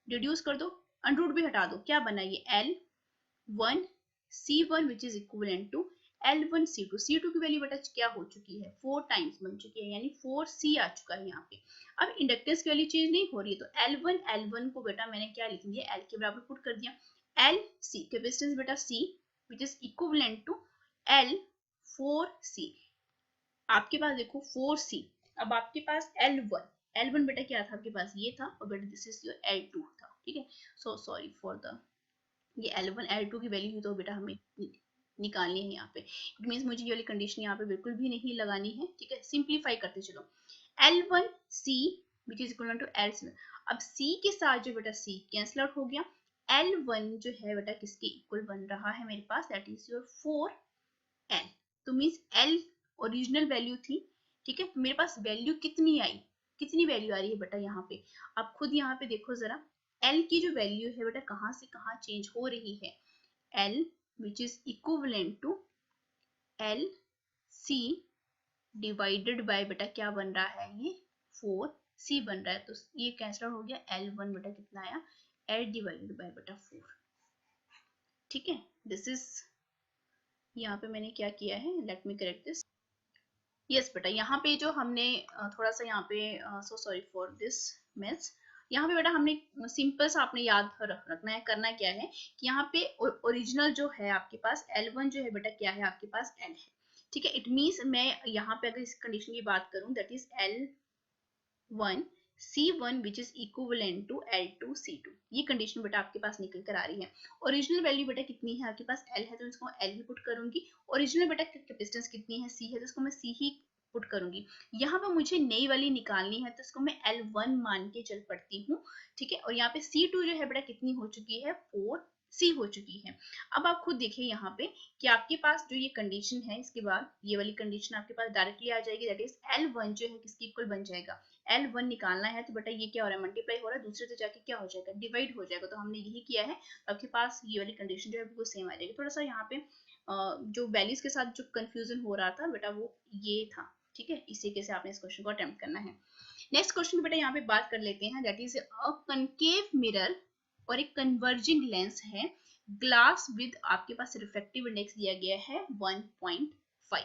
रिड्यूस कर दो, अंडर रूट भी हटा दो, क्या बना ये L1 C1 which is equivalent to L1 C2। C2 की वैल्यू बेटा क्या हो चुकी है 4 टाइम्स बन चुकी है, यानी 4C आ चुका है यहाँ पे। अब इंडक्टेंस की वैल्यू चेंज नहीं हो रही है, तो L1 को बेटा मैंने क्या लिख दिया, L के बराबर पुट कर दिया, LC कैपेसिटेंस बेटा C which is equivalent to L4C। आपके पास देखो 4C, अब आपके पास L1 बेटा क्या था आपके पास, ये था, और बेटा दिस इज योर L2 था, ठीक है। सो सॉरी फॉर द, ये L1 L2 की वैल्यू तो बेटा हमें निकालनी है यहाँ पे। इट मीन्स मुझे ये वाली कंडीशन यहाँ पे बिल्कुल भी नहीं लगानी है, ठीक है। सिंप्लीफाई करते चलो, L1C which is equal to L7। अब C के साथ जो बेटा C कैंसिल आउट हो गया, L1 जो है बेटा किसके इक्वल बन रहा है मेरे पास, दैट इज योर 4L। तो मीन्स L ओरिजिनल वैल्यू थी, ठीक है, तो मेरे पास वैल्यू कितनी आई, कितनी वैल्यू आ रही है बेटा यहाँ पे, आप खुद यहाँ पे देखो जरा, L की जो वैल्यू है बेटा कहाँ से कहाँ चेंज हो रही है, L which is equivalent to LC divided by बेटा क्या बन रहा है, ये 4C बन रहा है, तो ये कैंसिल हो गया, L1 बेटा कितना आया, L डिवाइडेड बाय बेटा 4, ठीक है। दिस इज, यहाँ पे मैंने क्या किया है, let me correct this, yes बेटा यहाँ पे जो हमने थोड़ा सा यहाँ पे, so sorry for this miss, यहाँ पे बेटा हमने सिंपल सा आपने याद रखना है, करना क्या है कि यहाँ पे ओरिजिनल जो है आपके पास L1 जो है बेटा क्या है आपके पास L है, ठीक है। इट मीन्स मैं यहाँ पे अगर इस कंडीशन की बात करूं, that is L1 C1 which is equivalent to L2 C2, ये कंडीशन बेटा आपके पास निकल कर आ रही है। ओरिजिनल वैल्यू बेटा कितनी है आपके पास, L है तो इसको L ही पुट करूंगी, ओरिजिनल बेटा कैपेसिटेंस कितनी है C है, तो इसको मैं C ही पुट करूंगी। यहाँ पे मुझे नई वाली निकालनी है तो इसको मैं L1 मान के चल पड़ती हूँ, ठीक है। और यहाँ पे C2 जो है बेटा कितनी हो चुकी है, 4C हो चुकी है। अब आप खुद देखिए यहाँ पे कि आपके पास जो ये कंडीशन है, इसके बाद ये वाली कंडीशन आपके पास डायरेक्टली आ जाएगी, दैट इज L1 जो है किसकी इक्वल बन जाएगा, L1 निकालना है तो बेटा ये क्या हो रहा है, मल्टीप्लाई हो रहा है, दूसरे से जाके क्या हो जाएगा, डिवाइड हो जाएगा, तो हमने यही किया है। आपके पास ये वाली कंडीशन जो है बिल्कुल सेम आ जाएगी। थोड़ा सा यहाँ पे जो वैल्यूज के साथ जो कंफ्यूजन हो रहा था बेटा वो ये था, ठीक है, इसी के से आपने इस क्वेश्चन को अटेम्प्ट करना है। नेक्स्ट क्वेश्चन बेटा यहाँ पे बात कर लेते हैं, that is a concave mirror और एक कन्वर्जिंग लेंस है, ग्लास विद आपके पास रिफ्रैक्टिव इंडेक्स दिया गया है 1.5,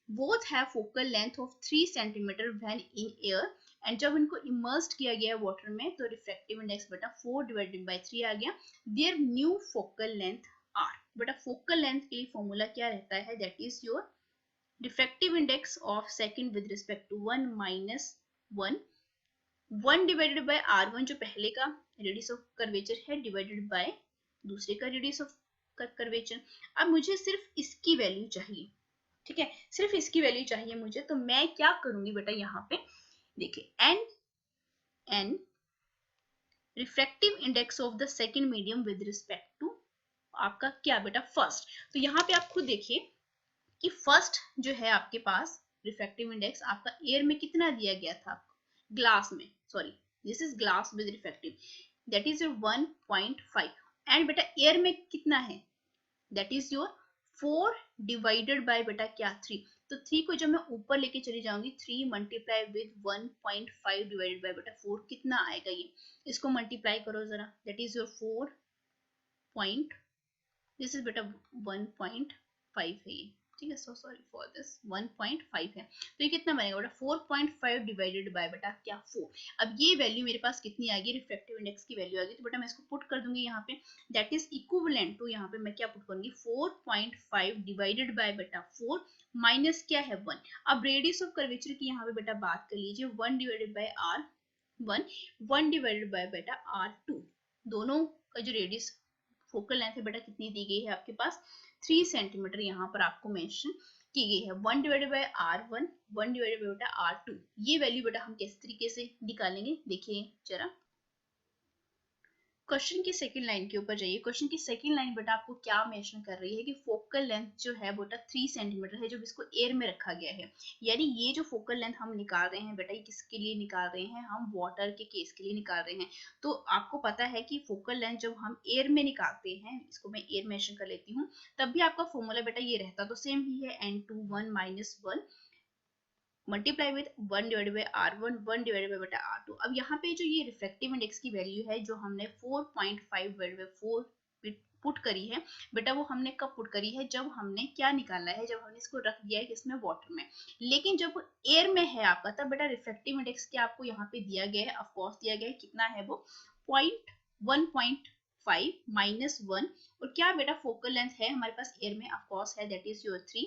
both have focal length of 3 centimetre when in air, and जब इनको इमर्स्ड किया गया वाटर में तो रिफ्रैक्टिव इंडेक्स बेटा 4 डिवाइडेड बाय 3 आ गया, their new focal length are. बेटा फोकल लेंथ के लिए फॉर्मूला क्या रहता है, that is your diffractive index of second with respect to 1 minus 1 divided by R1 जो पहले का रेडियस ऑफ कर्वेचर है डिवाइडेड बाय दूसरे का रेडियस ऑफ कर्वेचर। अब मुझे सिर्फ इसकी वैल्यू चाहिए, ठीक है, सिर्फ इसकी वैल्यू चाहिए मुझे, तो मैं क्या करूंगी बेटा यहाँ पे देखिए, n refractive index of the second medium with respect to आपका क्या बेटा फर्स्ट। तो यहाँ पे आप खुद देखिए कि फर्स्ट जो है आपके पास रिफ्रैक्टिव इंडेक्स आपका एयर में कितना दिया गया था, ग्लास में, sorry this is glass with refractive, that is your 1.5, and बेटा एयर में कितना है, that is your 4 divided by बेटा क्या 3, तो 3 को जब मैं ऊपर लेके चली जाऊंगी 3 मल्टीप्लाई विद 1.5 डिवाइडेड बाय बेटा 4 कितना आएगा ये, इसको मल्टीप्लाई करो जरा, that is your 4 point, this is बेटा 1.5 है ये, ठीक है, सो सॉरी फॉर दिस 1.5 है, तो ये कितना बनेगा बेटा 4.5 डिवाइडेड बाय बेटा क्या 4। अब ये वैल्यू मेरे पास कितनी आ गई, रिफ्रैक्टिव इंडेक्स की वैल्यू आ गई, तो बेटा मैं इसको पुट कर दूंगी यहाँ पे, दैट इज इक्विवेलेंट टू, यहाँ पे मैं क्या पुट करूंगी 4.5 डिवाइडेड बाय बेटा 4 माइनस क्या है 1। अब रेडियस ऑफ कर्वेचर की यहाँ पे बेटा बात कर लीजिए, 1 divided by r1, 1 divided by बेटा r2, दोनों का जो रेडियस फोकल लेंथ है बेटा कितनी दी गई है आपके पास 3 सेंटीमीटर, यहाँ पर आपको मेंशन की गई है, 1 divided by r1, 1 divided by बेटा r2। ये वैल्यू बेटा हम किस तरीके से निकालेंगे, देखिए जरा क्वेश्चन की सेकंड लाइन के ऊपर जाइए। क्वेश्चन की सेकंड लाइन बेटा आपको क्या मेंशन कर रही है कि फोकल लेंथ जो है बेटा 3 सेंटीमीटर है, जो इसको एयर में रखा गया है, यानी ये जो फोकल लेंथ हम निकाल रहे हैं बेटा ये किसके लिए निकाल रहे हैं, हम वाटर के केस के लिए निकाल रहे हैं। तो आपको पता है कि फोकल लेंथ जब हम एयर में निकालते हैं, इसको मैं एयर मेंशन कर लेती हूँ, तब भी आपका फॉर्मूला बेटा ये रहता तो सेम ही है, n21 - 1 multiply with 1 divided by r1, 1 divided by बेटा r2। अब यहाँ पे जो ये रिफ्रैक्टिव इंडेक्स की वैल्यू है जो हमने 4.5 डिवाइडेड बाय 4 पुट करी है बेटा, वो हमने कब पुट करी है, जब हमने क्या निकाला है, जब हमने इसको रख दिया है किसमें, वाटर में। लेकिन जब एयर में है आपका, तब बेटा रिफ्रैक्टिव इंडेक्स क्या आपको यहाँ पे दिया गया है, ऑफकोर्स दिया गया है, कितना है वो 1.5 माइनस 1, और क्या बेटा फोकल लेंथ है हमारे पास एयर में, ऑफकोर्स है, that is your 3,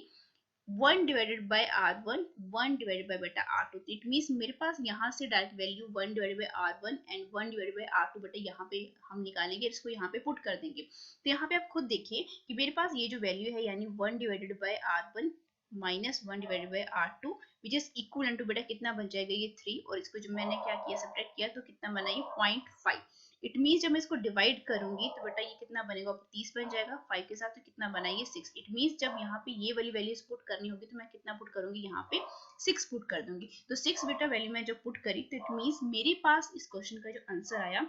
1 divided by r1, 1 divided by बेटा r2। इट मींस मेरे पास यहाँ से direct value 1 divided by r1 and 1 divided by r2 बेटा यहाँ पे हम निकालेंगे, इसको यहाँ पे पुट कर देंगे। तो यहाँ पे आप खुद देखिए कि मेरे पास ये जो वैल्यू है यानी 1 divided by r1 minus 1 divided by r2 which is equal to बेटा कितना बन जाएगा ये 3, और इसको जब मैंने क्या किया सब्ट्रैक्ट किया तो कितना बना ये 0.5। इट मीन्स जब मैं इसको डिवाइड करूंगी तो बेटा ये कितना बनेगा 30 बन जाएगा 5 के साथ, तो कितना बना ये 6। इट मीन्स जब यहाँ पे ये वाली वैल्यूज पुट करनी होगी तो मैं कितना पुट करूंगी, यहाँ पे 6 पुट कर दूंगी। तो 6 बेटा वैल्यू मैं जब पुट करी तो इट मीन्स मेरे पास इस क्वेश्चन का जो आंसर आया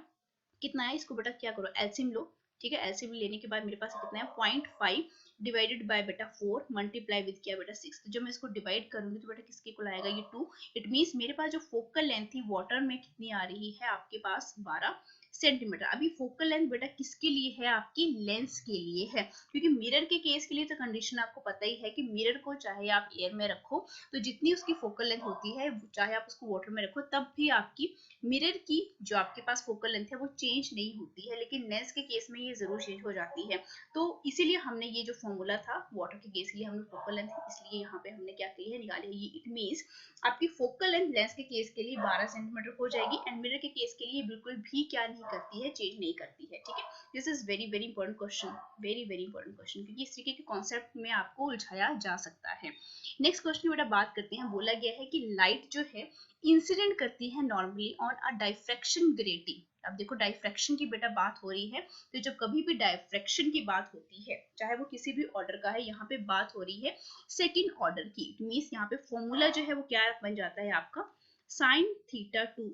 कितना है, इसको बेटा क्या करो एलसीएम लो, ठीक है, एलसीएम लेने के बाद मेरे पास कितना है 0.5 डिवाइडेड बाय बेटा 4 मल्टीप्लाई विद क्या बेटा 6। तो जब मैं इसको डिवाइड करूंगी तो बेटा किसके को आएगा ये 2। इट मींस मेरे पास जो फोकल लेंथ थी वाटर में कितनी आ रही है आपके पास 12 सेंटीमीटर। अभी फोकल लेंथ बेटा किसके लिए है, आपकी लेंस के लिए है, क्योंकि मिरर के केस के लिए तो कंडीशन आपको पता ही है कि मिरर को चाहे आप एयर में रखो तो जितनी उसकी फोकल लेंथ होती है, चाहे आप उसको वाटर में रखो तब भी आपकी मिरर की जो आपके पास फोकल लेंथ है वो चेंज नहीं होती है, लेकिन लेंस के केस में ये जरूर चेंज हो जाती है। तो इसीलिए हमने ये जो फॉर्मूला था वाटर के केस के लिए हमने फोकल लेंथ इसलिए यहाँ पे हमने क्या की है निकाली है ये। इट मींस आपकी फोकल लेंथ लेंस के केस के लिए 12 सेंटीमीटर हो जाएगी एंड मिरर के केस के लिए बिल्कुल भी क्या नहीं करती है, चेंज नहीं करती है, ठीक है। This is very very important question, very very important question, क्योंकि इस तरीके के कॉन्सेप्ट में आपको उलझाया जा सकता है। नेक्स्ट क्वेश्चन बेटा बात करते हैं, बोला गया है कि लाइट जो है इंसिडेंट करती है normally on a diffraction grating. अब देखो डाइफ्रैक्शन की बेटा बात हो रही है, तो जब कभी भी डाइफ्रैक्शन की बात होती है चाहे वो किसी भी ऑर्डर का है, यहाँ पे बात हो रही है सेकंड ऑर्डर की। इट मींस यहाँ पे फॉर्मूला जो है वो क्या बन जाता है आपका sin θ2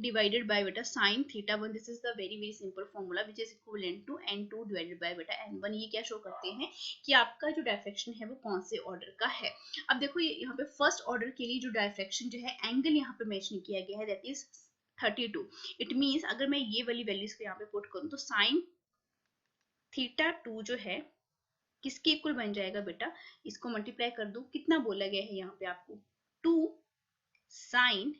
divided by beta sin θ1। This is the very very simple formula which is equivalent to n2 divided by बेटा n1। ये क्या शो करते हैं कि आपका जो डायफ्रैक्शन है वो कौन से ऑर्डर का है। अब देखो ये यहाँ पे फर्स्ट ऑर्डर के लिए जो डायफ्रैक्शन जो है एंगल यहाँ पे मेंशन किया गया है दैट इज 32। इट मींस अगर मैं ये वाली वैल्यूज को यहाँ पे पुट करूँ तो sin θ2 जो है किसके इक्वल बन जाएगा बेटा, इसको मल्टीप्लाई कर दो, कितना बोला गया है यहाँ पे आपको 2 sin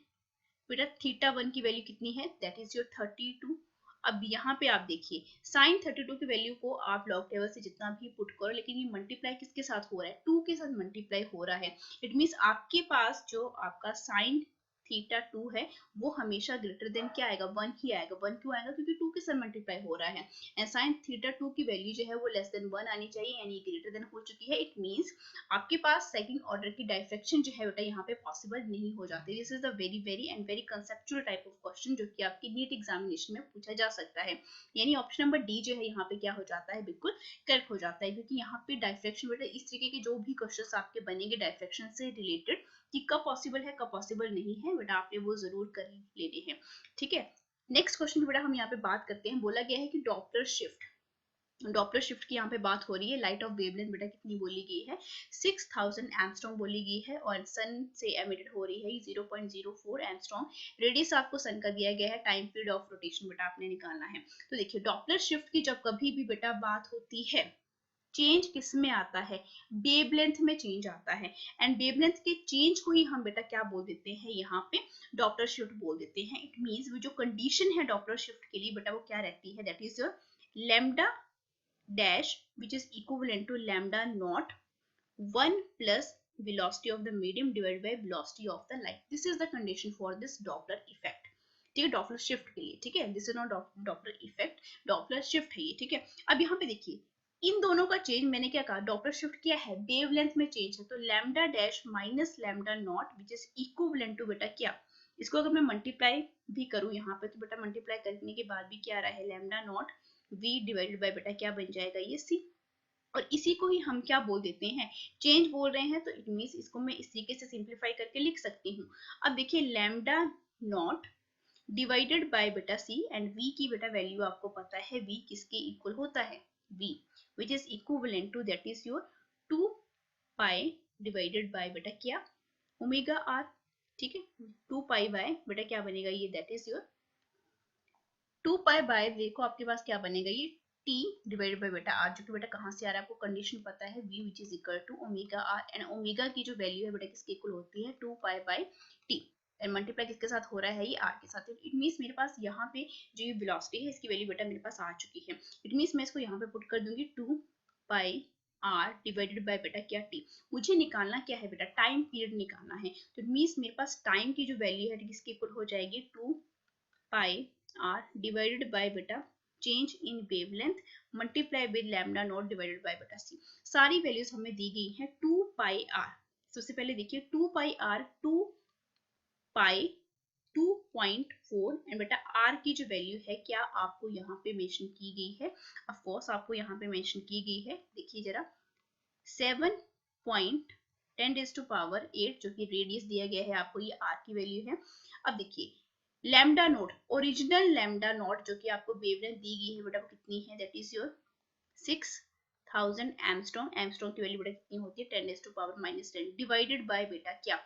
बेटा θ1 की वैल्यू कितनी है दैट इज योर 32। अब यहाँ पे आप देखिए sin 32 की वैल्यू को आप लॉग टेबल से जितना भी पुट करो, लेकिन ये मल्टीप्लाई किसके साथ हो रहा है 2 के साथ मल्टीप्लाई हो रहा है। इट मींस आपके पास जो आपका sin θ2 है वो हमेशा ग्रेटर देन क्या आएगा 1 ही आएगा। 1 क्यों आएगा, क्योंकि 2 के साथ मल्टीप्लाई हो रहा है एंड sin θ2 की वैल्यू जो है वो लेस देन 1 आनी चाहिए, यानी ग्रेटर देन हो चुकी है। इट मींस आपके पास सेकंड ऑर्डर की डाइफ्रैक्शन जो है बेटा यहाँ पे पॉसिबल नहीं हो जाती। This is the very very and very conceptual type of question जो कि आपकी नीट एग्जामिनेशन में पूछा जा सकता है, यानी ऑप्शन नंबर डी जो है यहाँ पे क्या हो जाता है, बिल्कुल करेक्ट हो जाता है, क्योंकि यहाँ पे डाइफ्रैक्शन बेटा इस तरीके के जो भी क्वेश्चन आपके बनेंगे डाइफ्रैक्शन से रिलेटेड कि कब पॉसिबल है कब पॉसिबल नहीं है बेटा आपने वो जरूर कर लेने हैं, ठीक है। नेक्स्ट क्वेश्चन बेटा हम यहाँ पे बात करते हैं, बोला गया है कि डॉप्लर शिफ्ट डॉपलर शिफ्ट की यहाँ पे बात हो रही है। लाइट ऑफ वेवलेंथ बेटा कितनी बोली गई है, 6000 एंगस्ट्रॉम बोली गई है, और सन से एमिटेड हो रही है 0.04 एंगस्ट्रॉम। रेडियस आपको सन का दिया गया है, टाइम पीरियड ऑफ रोटेशन बेटा आपने निकालना है। तो देखिए डॉपलर शिफ्ट की जब कभी भी बेटा बात होती है, चेंज किस में आता है, वेवलेंथ में चेंज आता है, एंड वेवलेंथ के चेंज को ही हम बेटा क्या बोल देते हैं, यहाँ पे डॉपलर शिफ्ट बोल देते हैं। इट मींस वो जो कंडीशन है डॉपलर शिफ्ट के लिए बेटा वो क्या रहती है, that is your lambda dash which is equivalent to lambda naught 1 plus velocity of the medium divided by velocity of the light. This is the condition for this Doppler effect. ठीक है, Doppler shift के लिए। ठीक है, this is not Doppler effect, Doppler shift है ये। ठीक है, अब यहाँ पे देखिए इन दोनों का चेंज मैंने क्या कहा, डॉपलर शिफ्ट किया है, वेवलेंथ में चेंज है, तो lambda dash minus lambda not which is equivalent to बेटा क्या, इसको अगर मैं मल्टीप्लाई भी करूं यहाँ पे, तो बेटा मल्टीप्लाई करने के बाद भी क्या आ रहा है, lambda naught v divided by बेटा क्या बन जाएगा, ये c। और इसी को ही हम क्या बोल देते हैं, चेंज बोल रहे हैं, तो इट मींस इसको मैं इस तरीके से सिंप्लीफाई करके लिख सकती हूँ। अब देखिए लैम्डा नॉट डिवाइडेड बाय बेटा सी, एंड v की बेटा वैल्यू आपको पता है v किसके इक्वल होता है, v which is equivalent to that is your 2 pi divided by बेटा क्या, ओमेगा r। ठीक है, 2 पाई बाय बेटा क्या बनेगा ये, that is your 2 pi by, देखो आपके पास क्या बनेगा ये t डिवाइडेड बाय बेटा r, जो कि बेटा कहाँ से आ रहा है आपको कंडीशन पता है, v which is equal to omega r, and omega की जो वैल्यू है बेटा किसके इक्वल होती है, 2 pi by t, and multiply किसके साथ हो रहा है, ये r के साथ। इट मींस मेरे पास यहाँ पे जो ये वेलोसिटी है इसकी वैल्यू बेटा मेरे पास आ चुकी है। इट मींस मैं इसको यहाँ पे पुट कर दूंगी 2 पाई r डिवाइडेड बाय बेटा क्या t। मुझे निकालना क्या है बेटा, टाइम पीरियड निकालना है, तो इट मींस मेरे पास टाइम की जो वैल्यू है किसके इक्वल हो जाएगी, 2 पाई r divided by beta change in wavelength multiply with lambda naught divided by beta c। सारी वैल्यूज हमें दी गई हैं 2 पाई r। सबसे पहले देखिए 2 पाई r, 2 पाई 2.4, एंड बेटा r की जो वैल्यू है क्या आपको यहाँ पे मेंशन की गई है, ऑफ कोर्स आपको यहाँ पे मेंशन की गई है, देखिए जरा 7.10⁸ जो कि रेडियस दिया गया है आपको, ये r की वैल्यू है। अब देखिए lambda note, original lambda naught जो कि आपको वेवलेंथ दी गई है बेटा वो कितनी है, that is your 6000 angstrom. Angstrom की वैल्यू बेटा कितनी होती है, 10⁻⁻10 डिवाइडेड बाय बेटा क्या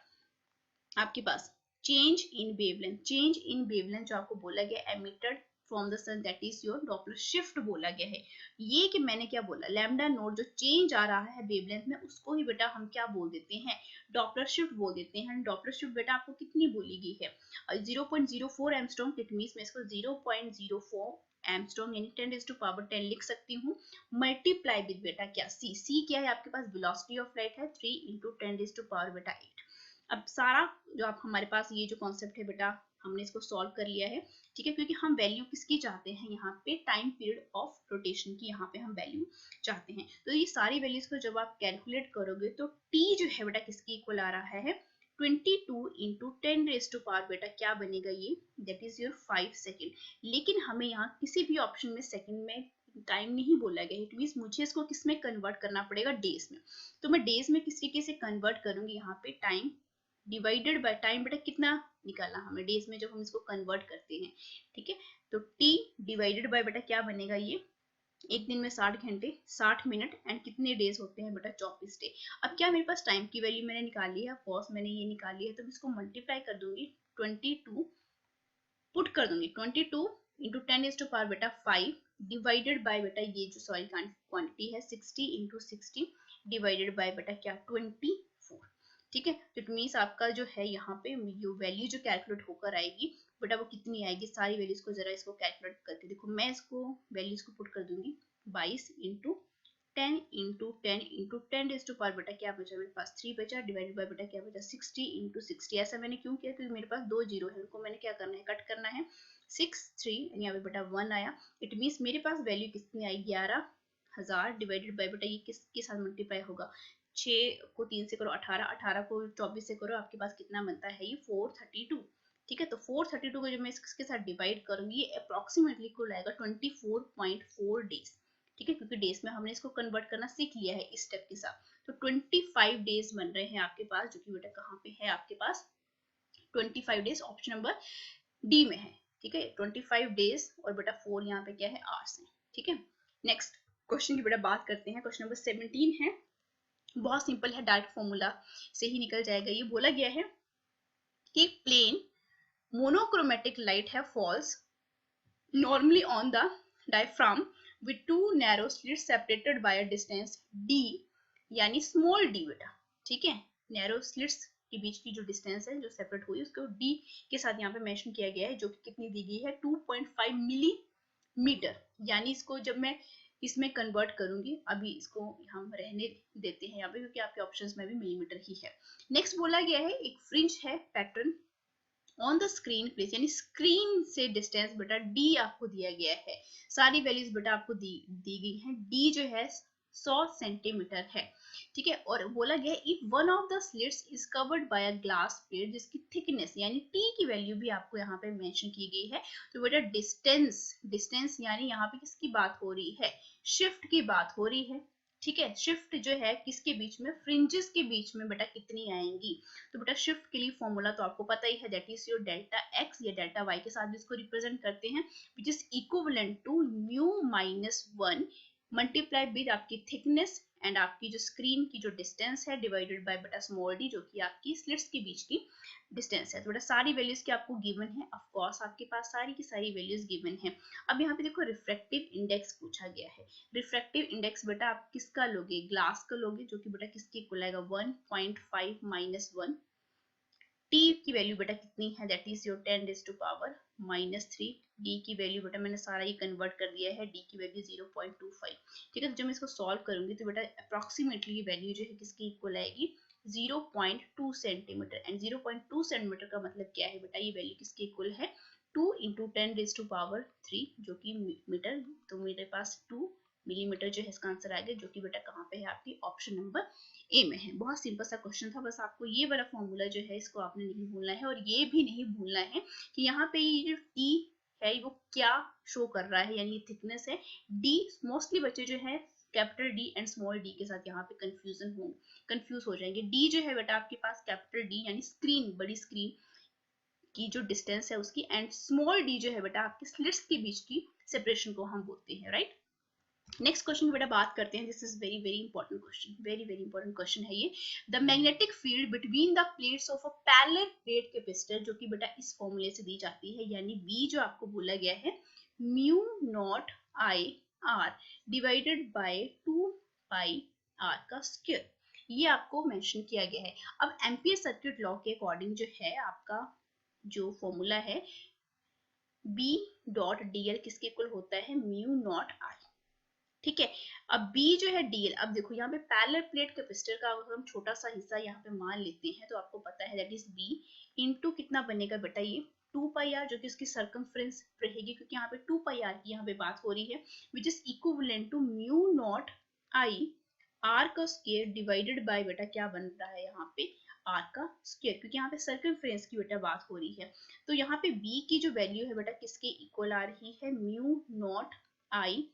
आपके पास, change in wavelength. Change in wavelength जो आपको बोला गया emitted from the sun, that is your Doppler shift बोला गया है। ये कि मैंने क्या बोला, लैम्डा नोट जो चेंज आ रहा है वेवलेंथ में उसको ही बेटा हम क्या बोल देते हैं, डॉपलर शिफ्ट बोल देते हैं। डॉपलर शिफ्ट बेटा आपको कितनी बोली गई है, 0.04 एंगस्ट्रॉम, इट मींस मैं इसको 0.04 एंगस्ट्रॉम यानी 10⁻10 लिख सकती हूँ, मल्टीप्लाई विद बेटा क्या c। c क्या है आपके पास, वेलोसिटी ऑफ लाइट है, 3 इंटू 10⁻8। अब सारा जो आप हमारे पास ये जो कॉन्सेप्ट है बेटा हमने इसको सॉल्व कर लिया है। ठीक है, क्योंकि हम वैल्यू किसकी चाहते हैं, यहाँ पे टाइम पीरियड ऑफ रोटेशन की यहाँ पे हम वैल्यू चाहते हैं। तो ये सारी वैल्यूज को जब आप कैलकुलेट करोगे तो t जो है बेटा किसकी इक्वल आ रहा है, 22 इंटू 10⁻⁴ बेटा क्या बनेगा ये, दैट इज योर 5 सेकेंड। लेकिन हमें यहाँ किसी भी ऑप्शन में सेकेंड में टाइम नहीं बोला गया है, इट मींस मुझे इसको किस में कन्वर्ट करना पड़ेगा, डेज में। तो मैं डेज में किस तरीके से कन्वर्ट करूंगी, यहाँ पे टाइम डिवाइडेड बाय टाइम बेटा कितना निकालना हमें डेज में जब हम इसको कन्वर्ट करते हैं। ठीक है, तो t डिवाइडेड बाय बेटा क्या बनेगा ये, एक दिन में 60 घंटे 60 मिनट, एंड कितने डेज होते हैं बेटा 24 डे। अब क्या मेरे पास टाइम की वैल्यू मैंने निकाली है, ऑफ मैंने ये निकाली है, तो इसको मल्टीप्लाई कर दूंगी 22, पुट कर दूंगी 22 इंटू 10⁻⁴ बेटा 5 डिवाइडेड बाय बेटा ये जो सॉइल क्वांटिटी है 60 इंटू 60 डिवाइडेड बाय बेटा क्या 24। ठीक है, तो इट मींस आपका जो है यहाँ पे वैल्यू जो कैलकुलेट होकर आएगी बेटा वो कितनी आएगी, सारी वैल्यूज को जरा इसको कैलकुलेट करके देखो। मैं इसको वैल्यूज को पुट कर दूंगी 22 इंटू 10 इंटू 10 इंटू 10⁻⁴ बेटा क्या बचा मेरे पास 3 बचा, डिवाइडेड बाय बेटा क्या बचा 60 इंटू 60। ऐसा मैंने क्यों किया, क्योंकि मेरे पास 2 जीरो है, उनको मैंने क्या करना है, कट करना है। 6 3 यहाँ पे बेटा 1 आया, इट मींस मेरे पास वैल्यू कितनी आई 11,000 डिवाइडेड बाय बेटा ये किसके साथ मल्टीप्लाई होगा, 6 को 3 से करो 18, 18 को 24 से करो, आपके पास कितना बनता है ये 432। ठीक है, तो 432 को जब मैं इसके साथ डिवाइड करूंगी ये अप्रोक्सीमेटली कुल आएगा 24.4 डेज। ठीक है, क्योंकि डेज में हमने इसको कन्वर्ट करना सीख लिया है इस स्टेप के साथ। तो 25 डेज बन रहे हैं आपके पास, जो कि बेटा कहाँ पे है आपके पास 25 डेज, ऑप्शन नंबर डी में है। ठीक है, 25 डेज और बेटा 4 यहाँ पे क्या है आवर्स है। ठीक है, नेक्स्ट क्वेश्चन की बेटा बात करते हैं। क्वेश्चन नंबर 17 है, बहुत सिंपल है, डायरेक्ट फॉर्मूला से ही निकल जाएगा। ये बोला गया है कि प्लेन मोनोक्रोमेटिक लाइट है false normally on the diaphragm with two narrow slits separated by a distance d, यानी स्मॉल d बेटा, ठीक है। नैरो स्लिट्स के बीच की जो डिस्टेंस है जो सेपरेट हुई उसको d के साथ यहाँ पे मेंशन किया गया है, जो कि कितनी दी गई है 2.5 मिलीमीटर। यानी इसको जब मैं इसमें कन्वर्ट करूंगी, अभी इसको हम रहने देते हैं यहाँ पे क्योंकि आपके ऑप्शंस में भी मिलीमीटर ही है। नेक्स्ट बोला गया है एक फ्रिंज है pattern on the screen place, यानी स्क्रीन से डिस्टेंस बेटा d आपको दिया गया है। सारी वैल्यूज बेटा आपको दी गई हैं। d जो है 100 सेंटीमीटर है, ठीक है। और बोला गया if one of the slits is covered by a glass plate जिसकी थिकनेस यानी t की वैल्यू भी आपको यहाँ पे मेंशन की गई है। तो बेटा डिस्टेंस यानी यहाँ पे किसकी बात हो रही है, शिफ्ट की बात हो रही है, ठीक है। शिफ्ट जो है किसके बीच में, फ्रिंजेस के बीच में बेटा कितनी आएंगी। तो बेटा शिफ्ट के लिए फॉर्मूला तो आपको पता ही है, that is your delta x या डेल्टा वाई के साथ भी इसको रिप्रेजेंट करते हैं, which is equivalent to mu minus 1 multiply with आपकी थिकनेस एंड आपकी जो स्क्रीन की जो डिस्टेंस है डिवाइडेड बाय बेटा स्मॉल डी, जो कि आपकी स्लिट्स के बीच की डिस्टेंस है। तो बेटा सारी वैल्यूज की आपको गिवन है, ऑफ कोर्स आपके पास सारी की सारी वैल्यूज गिवन है। अब यहाँ पे देखो रिफ्रैक्टिव इंडेक्स पूछा गया है। रिफ्रैक्टिव इंडेक्स बेटा आप किसका लोगे, ग्लास का लोगे, जो कि बेटा किसके इक्वल आएगा 1.5 माइनस 1। टी की वैल्यू बेटा कितनी है, that is your 10 raise to power minus 3। D की वैल्यू बेटा मैंने सारा ही कन्वर्ट कर दिया है, डी की वैल्यू 0.25, ठीक है। तो जब मैं इसको सॉल्व करूंगी तो बेटा अप्रोक्सीमेटली ये वैल्यू जो है किसकी इक्वल आएगी 0.2 सेंटीमीटर। एंड 0.2 सेंटीमीटर का मतलब क्या है बेटा, ये वैल्यू किसकी इक्वल है 2 इंटू 10 रेज़ टू पावर 3 जो कि मीटर। तो मेरे पास 2 मिलीमीटर जो है इसका आंसर आ गया, जो कि बेटा कहाँ पे है आपकी ऑप्शन नंबर ए में है। बहुत सिंपल सा क्वेश्चन था, बस आपको ये वाला फॉर्मूला जो है इसको आपने नहीं भूलना है, और ये भी नहीं भूलना है कि यहाँ पे ये जो टी है वो क्या शो कर रहा है, यानी ये थिकनेस है। डी मोस्टली बच्चे जो है capital D and small D के साथ यहाँ पे कंफ्यूज हो जाएंगे। डी जो है बेटा आपके पास कैपिटल डी यानी स्क्रीन, बड़ी स्क्रीन की जो डिस्टेंस है उसकी, एंड स्मॉल डी जो है बेटा आपके स्लिट्स के बीच की सेपरेशन को हम बोलते हैं, राइट। नेक्स्ट क्वेश्चन की बेटा बात करते हैं। This is very very important question, very very important question है ये। The magnetic field between the plates of a parallel plate capacitor, जो कि बेटा इस फॉर्मूले से दी जाती है, यानी बी जो आपको बोला गया है mu naught I R divided by 2 पाई आर का स्क्वायर, ये आपको मेंशन किया गया है। अब एम्पियर सर्किट लॉ के अकॉर्डिंग जो है आपका जो फॉर्मूला है बी डॉट डी एल किसके इक्वल होता है म्यू नॉट आई, ठीक है। अब B जो है DL, अब देखो यहाँ पे पैरेलल प्लेट कैपेसिटर का अगर हम छोटा सा हिस्सा यहाँ पे मान लेते हैं तो आपको पता है दैट इज B इनटू कितना बनेगा बेटा ये 2 पाई आर, जो कि उसकी सर्कमफ्रेंस रहेगी, क्योंकि यहाँ पे 2 पाई आर की यहाँ पे बात हो रही है, which is equivalent to mu naught I R का स्क्वायर डिवाइडेड बाय बेटा क्या बन रहा है यहाँ पे आर का स्क्वायर, क्योंकि यहाँ पे सर्कमफ्रेंस की बेटा बात हो रही है। तो यहाँ पे B की जो वैल्यू है बेटा किसके इक्वल आ रही है mu naught I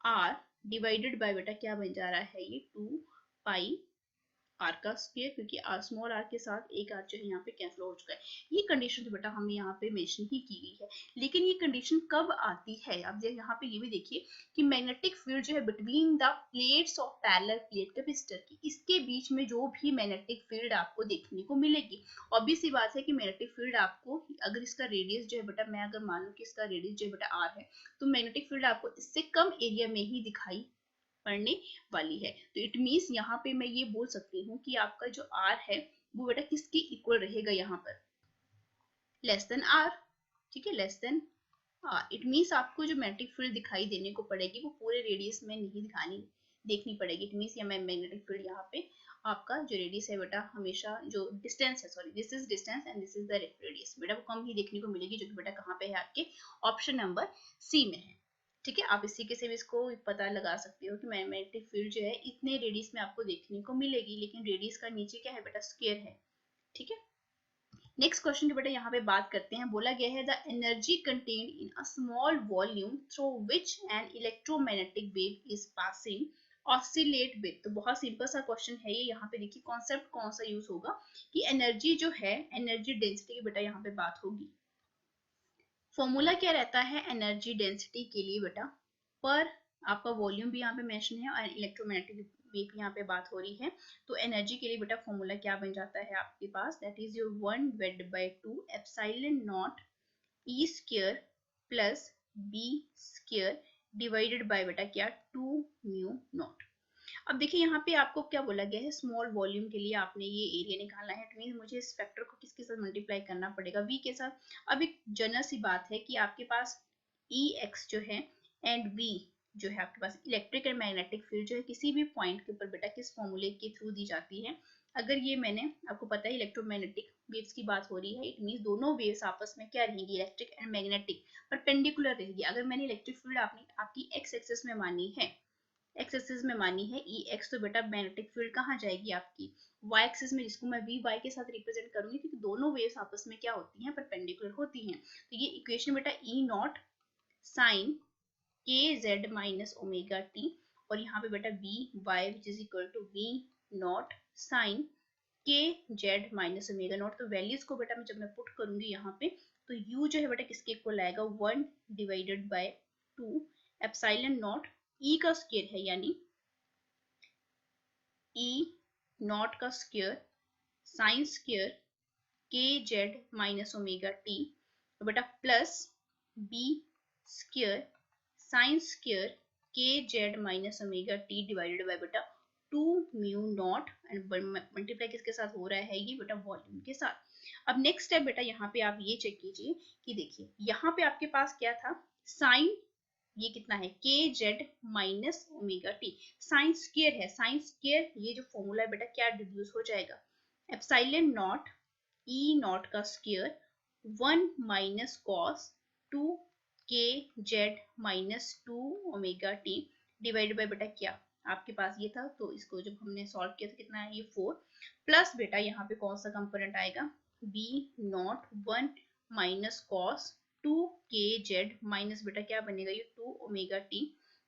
R divided by बेटा क्या बन जा रहा है ये 2 पाई आर का स्क्वायर, क्योंकि आर स्मॉल आर के साथ एक आर जो है यहाँ पे कैंसिल हो चुका है। ये कंडीशन तो बेटा हमें यहाँ पे मेंशन ही की गई है, लेकिन ये कंडीशन कब आती है, अब यहाँ पे ये भी देखिए कि मैग्नेटिक फील्ड जो है between the plates of parallel plate capacitor की, इसके बीच में जो भी मैग्नेटिक फील्ड आपको देखने को मिलेगी, ऑब्वियस सी बात है कि मैग्नेटिक फील्ड आपको, अगर इसका रेडियस जो है बेटा, मैं अगर मान लूं कि इसका रेडियस जो है बेटा आर है, तो मैग्नेटिक फील्ड आपको इससे कम एरिया में ही दिखाई पड़ने वाली है। तो इट मींस यहाँ पे मैं ये बोल सकती हूँ कि आपका जो आर है वो बेटा किसके इक्वल रहेगा, यहाँ पर लेस देन आर, ठीक है, less than R. It means आपको जो मैग्नेटिक फील्ड दिखाई देने को पड़ेगी वो पूरे रेडियस में नहीं देखनी पड़ेगी। इट मींस यहाँ मैग्नेटिक फील्ड यहाँ पे आपका जो रेडियस है बेटा, हमेशा जो डिस्टेंस है, sorry this is distance and this is the radius, बेटा वो कम ही देखने को मिलेगी, जो कि बेटा कहाँ पे है आपके ऑप्शन नंबर सी में है, ठीक है। आप इसी के से भी इसको पता लगा सकते हो कि मैग्नेटिक फील्ड जो है इतने रेडियस में आपको देखने को मिलेगी, लेकिन रेडियस का नीचे क्या है बेटा स्क्वायर है, ठीक है। नेक्स्ट क्वेश्चन की बेटा यहाँ पे बात करते हैं। बोला गया है the energy contained in a small volume through which an electromagnetic wave is passing oscillate with. तो बहुत सिंपल सा क्वेश्चन है ये। यहाँ पे देखिए कॉन्सेप्ट कौन सा यूज होगा कि एनर्जी जो है, एनर्जी डेंसिटी की बेटा यहाँ पे बात होगी। फॉर्मूला क्या रहता है एनर्जी डेंसिटी के लिए बेटा, पर आपका वॉल्यूम भी यहाँ पे मेंशन है और इलेक्ट्रोमैग्नेटिक वेव यहाँ पे बात हो रही है। तो एनर्जी के लिए बेटा फॉर्मूला क्या बन जाता है आपके पास, that is your 1 divided by 2 epsilon naught E square plus B square divided by बेटा क्या 2 म्यू नॉट। अब देखिए यहाँ पे आपको क्या बोला गया है, स्मॉल वॉल्यूम के लिए आपने ये एरिया निकालना है। इट मीन मुझे इस फैक्टर को किसके साथ मल्टीप्लाई करना पड़ेगा, v के साथ। अब एक जनरल सी बात है कि आपके पास ई एक्स जो है एंड v जो है आपके पास इलेक्ट्रिक एंड मैग्नेटिक फील्ड जो है किसी भी पॉइंट के ऊपर बेटा किस फॉर्मूले के थ्रू दी जाती है। अगर ये मैंने आपको पता है इलेक्ट्रोमैग्नेटिक वेव्स की बात हो रही है, इट मीन दोनों वेव्स आपस में क्या रहेंगी, इलेक्ट्रिक एंड मैग्नेटिक परपेंडिकुलर रहेगी। अगर मैंने इलेक्ट्रिक फील्ड आपकी एक्स एक्सिस में मानी है, एक्स एक्सिस में मानी है ई एक्स, तो बेटा मैग्नेटिक फील्ड कहाँ जाएगी आपकी वाई एक्सिस में, जिसको मैं वी वाई के साथ रिप्रेजेंट करूंगी, क्योंकि दोनों वेव्स आपस में क्या होती हैं, परपेंडिकुलर होती हैं। तो ये इक्वेशन बेटा E naught sine k Z minus omega t, और यहाँ पे बेटा v y which is equal to v naught sine k Z minus omega naught. तो वैल्यूज को बेटा जब मैं पुट करूंगी यहाँ पे, तो u जो है बेटा किसके इक्वल आएगा, 1 divided by 2 epsilon naught E का स्क्वायर है यानी ई नॉट का स्क्वायर साइन स्क्वायर के जेड माइनस ओमेगा टी, तो बेटा plus B square sine square के Z minus omega T divided by बेटा 2 म्यू नॉट, एंड मल्टीप्लाई किसके साथ हो रहा है, ये बेटा वॉल्यूम के साथ। अब नेक्स्ट स्टेप बेटा यहाँ पे आप ये चेक कीजिए कि देखिए यहाँ पे आपके पास क्या था, साइन ये कितना है के Z minus omega T, sine square है, साइन स्क्वायर ये जो फॉर्मूला है बेटा क्या रिड्यूस हो जाएगा, एप्सिलॉन नॉट ई नॉट का स्क्वायर 1 माइनस कॉस 2 के Z minus 2 omega T divided by बेटा क्या आपके पास ये था, तो इसको जब हमने सॉल्व किया था कितना है ये 4, प्लस बेटा यहाँ पे कौन सा कंपोनेंट आएगा, बी नॉट 1 माइनस कॉस 2 के जेड माइनस बेटा क्या बनेगा ये 2 omega T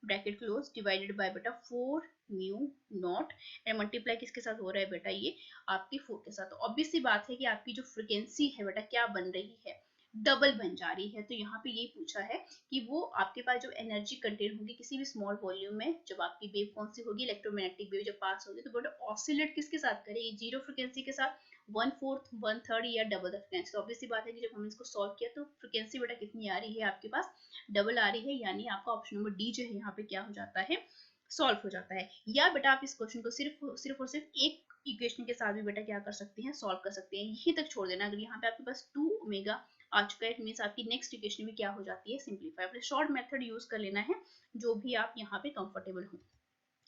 bracket close divided by बेटा 4 म्यू नॉट, एंड मल्टीप्लाई किसके साथ हो रहा है बेटा ये आपकी 4 के साथ। ऑब्वियस सी बात है कि आपकी जो फ्रिक्वेंसी है बेटा क्या बन रही है, डबल बन जा रही है। तो यहाँ पे ये पूछा है कि वो आपके पास जो एनर्जी कंटेन होगी किसी भी स्मॉल वॉल्यूम में, जब आपकी वेव कौन सी होगी, इलेक्ट्रोमैग्नेटिक वेव जब पास होगी, तो बेटा ऑसिलेट किसके साथ करेगी, जीरो फ्रिक्वेंसी के साथ, 1/4 1/3 या डबल द फ्रिक्वेंसी। तो ऑब्वियस सी बात है कि जब हमने इसको सॉल्व किया तो फ्रिक्वेंसी बेटा कितनी आ रही है आपके पास, डबल आ रही है, यानी आपका ऑप्शन नंबर डी जो है यहाँ पे क्या हो जाता है, सॉल्व हो जाता है। या बेटा आप इस क्वेश्चन को सिर्फ और सिर्फ एक इक्वेशन के साथ भी बेटा क्या कर सकते हैं, सॉल्व कर सकते हैं, यहीं तक छोड़ देना। अगर यहाँ पे आपके पास 2 ओमेगा आ चुका है, मींस आपकी नेक्स्ट इक्वेशन में क्या हो जाती है, सिंपलीफाई। अपने शॉर्ट मेथड यूज कर लेना है जो भी आप यहाँ पे कंफर्टेबल हो।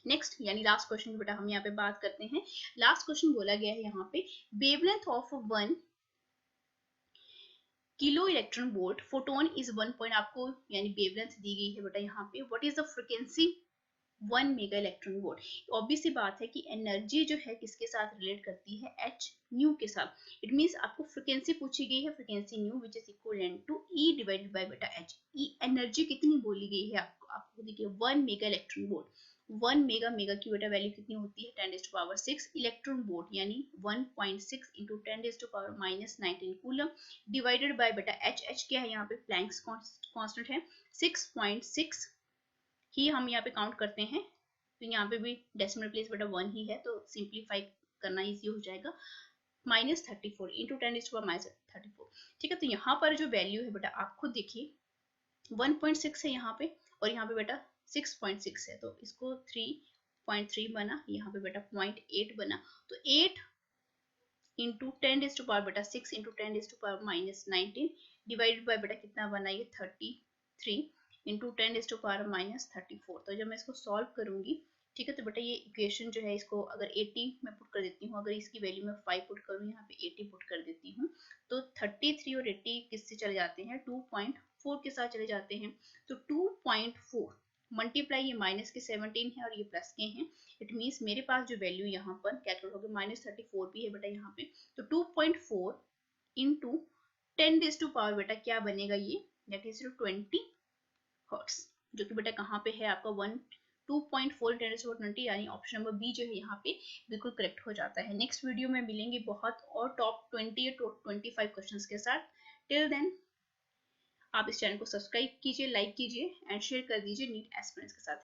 नेक्स्ट यानी लास्ट क्वेश्चन बेटा हम यहाँ पे बात करते हैं। लास्ट क्वेश्चन बोला गया है यहाँ पे, wavelength of 1 kilo electron volt photon is 1 point, आपको यानी वेवलेंथ दी गई है बेटा यहाँ पे, what is the frequency 1 mega electron volt. Obvious सी बात है कि एनर्जी जो है किसके साथ रिलेट करती है, एच न्यू के साथ। इट मींस आपको फ्रीक्वेंसी पूछी गई है, frequency nu which is equal to E divided by बेटा एच। ई एनर्जी कितनी बोली गई है आपको देखिए 1 mega electron volt, 1 mega, mega की बेटा वैल्यू कितनी होती है 10⁻⁶ इलेक्ट्रॉन वोल्ट, यानी 1.6 इंटू 10⁻⁻19 कूलम डिवाइडेड बाय बेटा एच। एच क्या है यहाँ पे, प्लैंक्स कांस्टेंट है 6.6 ही हम यहाँ पे काउंट करते हैं, तो यहाँ पे भी डेसिमल प्लेस बेटा 1 ही है, तो सिंप्लीफाई करना इजी हो जाएगा, -34 इंटू 10⁻⁻34। ठीक है, तो यहाँ पर जो वैल्यू है बेटा आप खुद देखिए 1.6 है यहाँ पे, और यहाँ पे बेटा 6.6 है, तो इसको 3.3 बना, यहाँ पे बेटा 0.8 बना, तो 8 इंटू 10⁻⁻⁶ बेटा 6 इंटू 10⁻⁻19 डिवाइडेड बाय बेटा कितना बना ये 33 इंटू 10⁻⁻34। तो जब मैं इसको सॉल्व करूंगी, ठीक है, तो बेटा ये इक्वेशन जो है इसको अगर 80 में पुट कर देती हूँ, अगर इसकी वैल्यू में 5 पुट करूँ, यहाँ पे 80 पुट कर देती हूँ, तो 33 और 80 किससे चले जाते हैं, 2.4 के साथ चले जाते हैं। तो 2.4 मल्टीप्लाई, ये माइनस के 17 है और ये प्लस के हैं, इट मीन्स मेरे पास जो वैल्यू यहाँ पर कैलकुलेट होगी -34 भी है बेटा यहाँ पे, तो 2.4 इंटू 10⁻⁻ बेटा क्या बनेगा ये, दैट इज 20 हर्ट्स, जो कि बेटा कहाँ पे है आपका 2.4 10⁻20, यानी ऑप्शन नंबर बी जो है यहाँ पे बिल्कुल करेक्ट हो जाता है। नेक्स्ट वीडियो में मिलेंगे बहुत और टॉप 20 या 25 क्वेश्चंस के साथ। टिल देन आप इस चैनल को सब्सक्राइब कीजिए, लाइक कीजिए एंड शेयर कर दीजिए नीट एस्पिरेंट्स के साथ।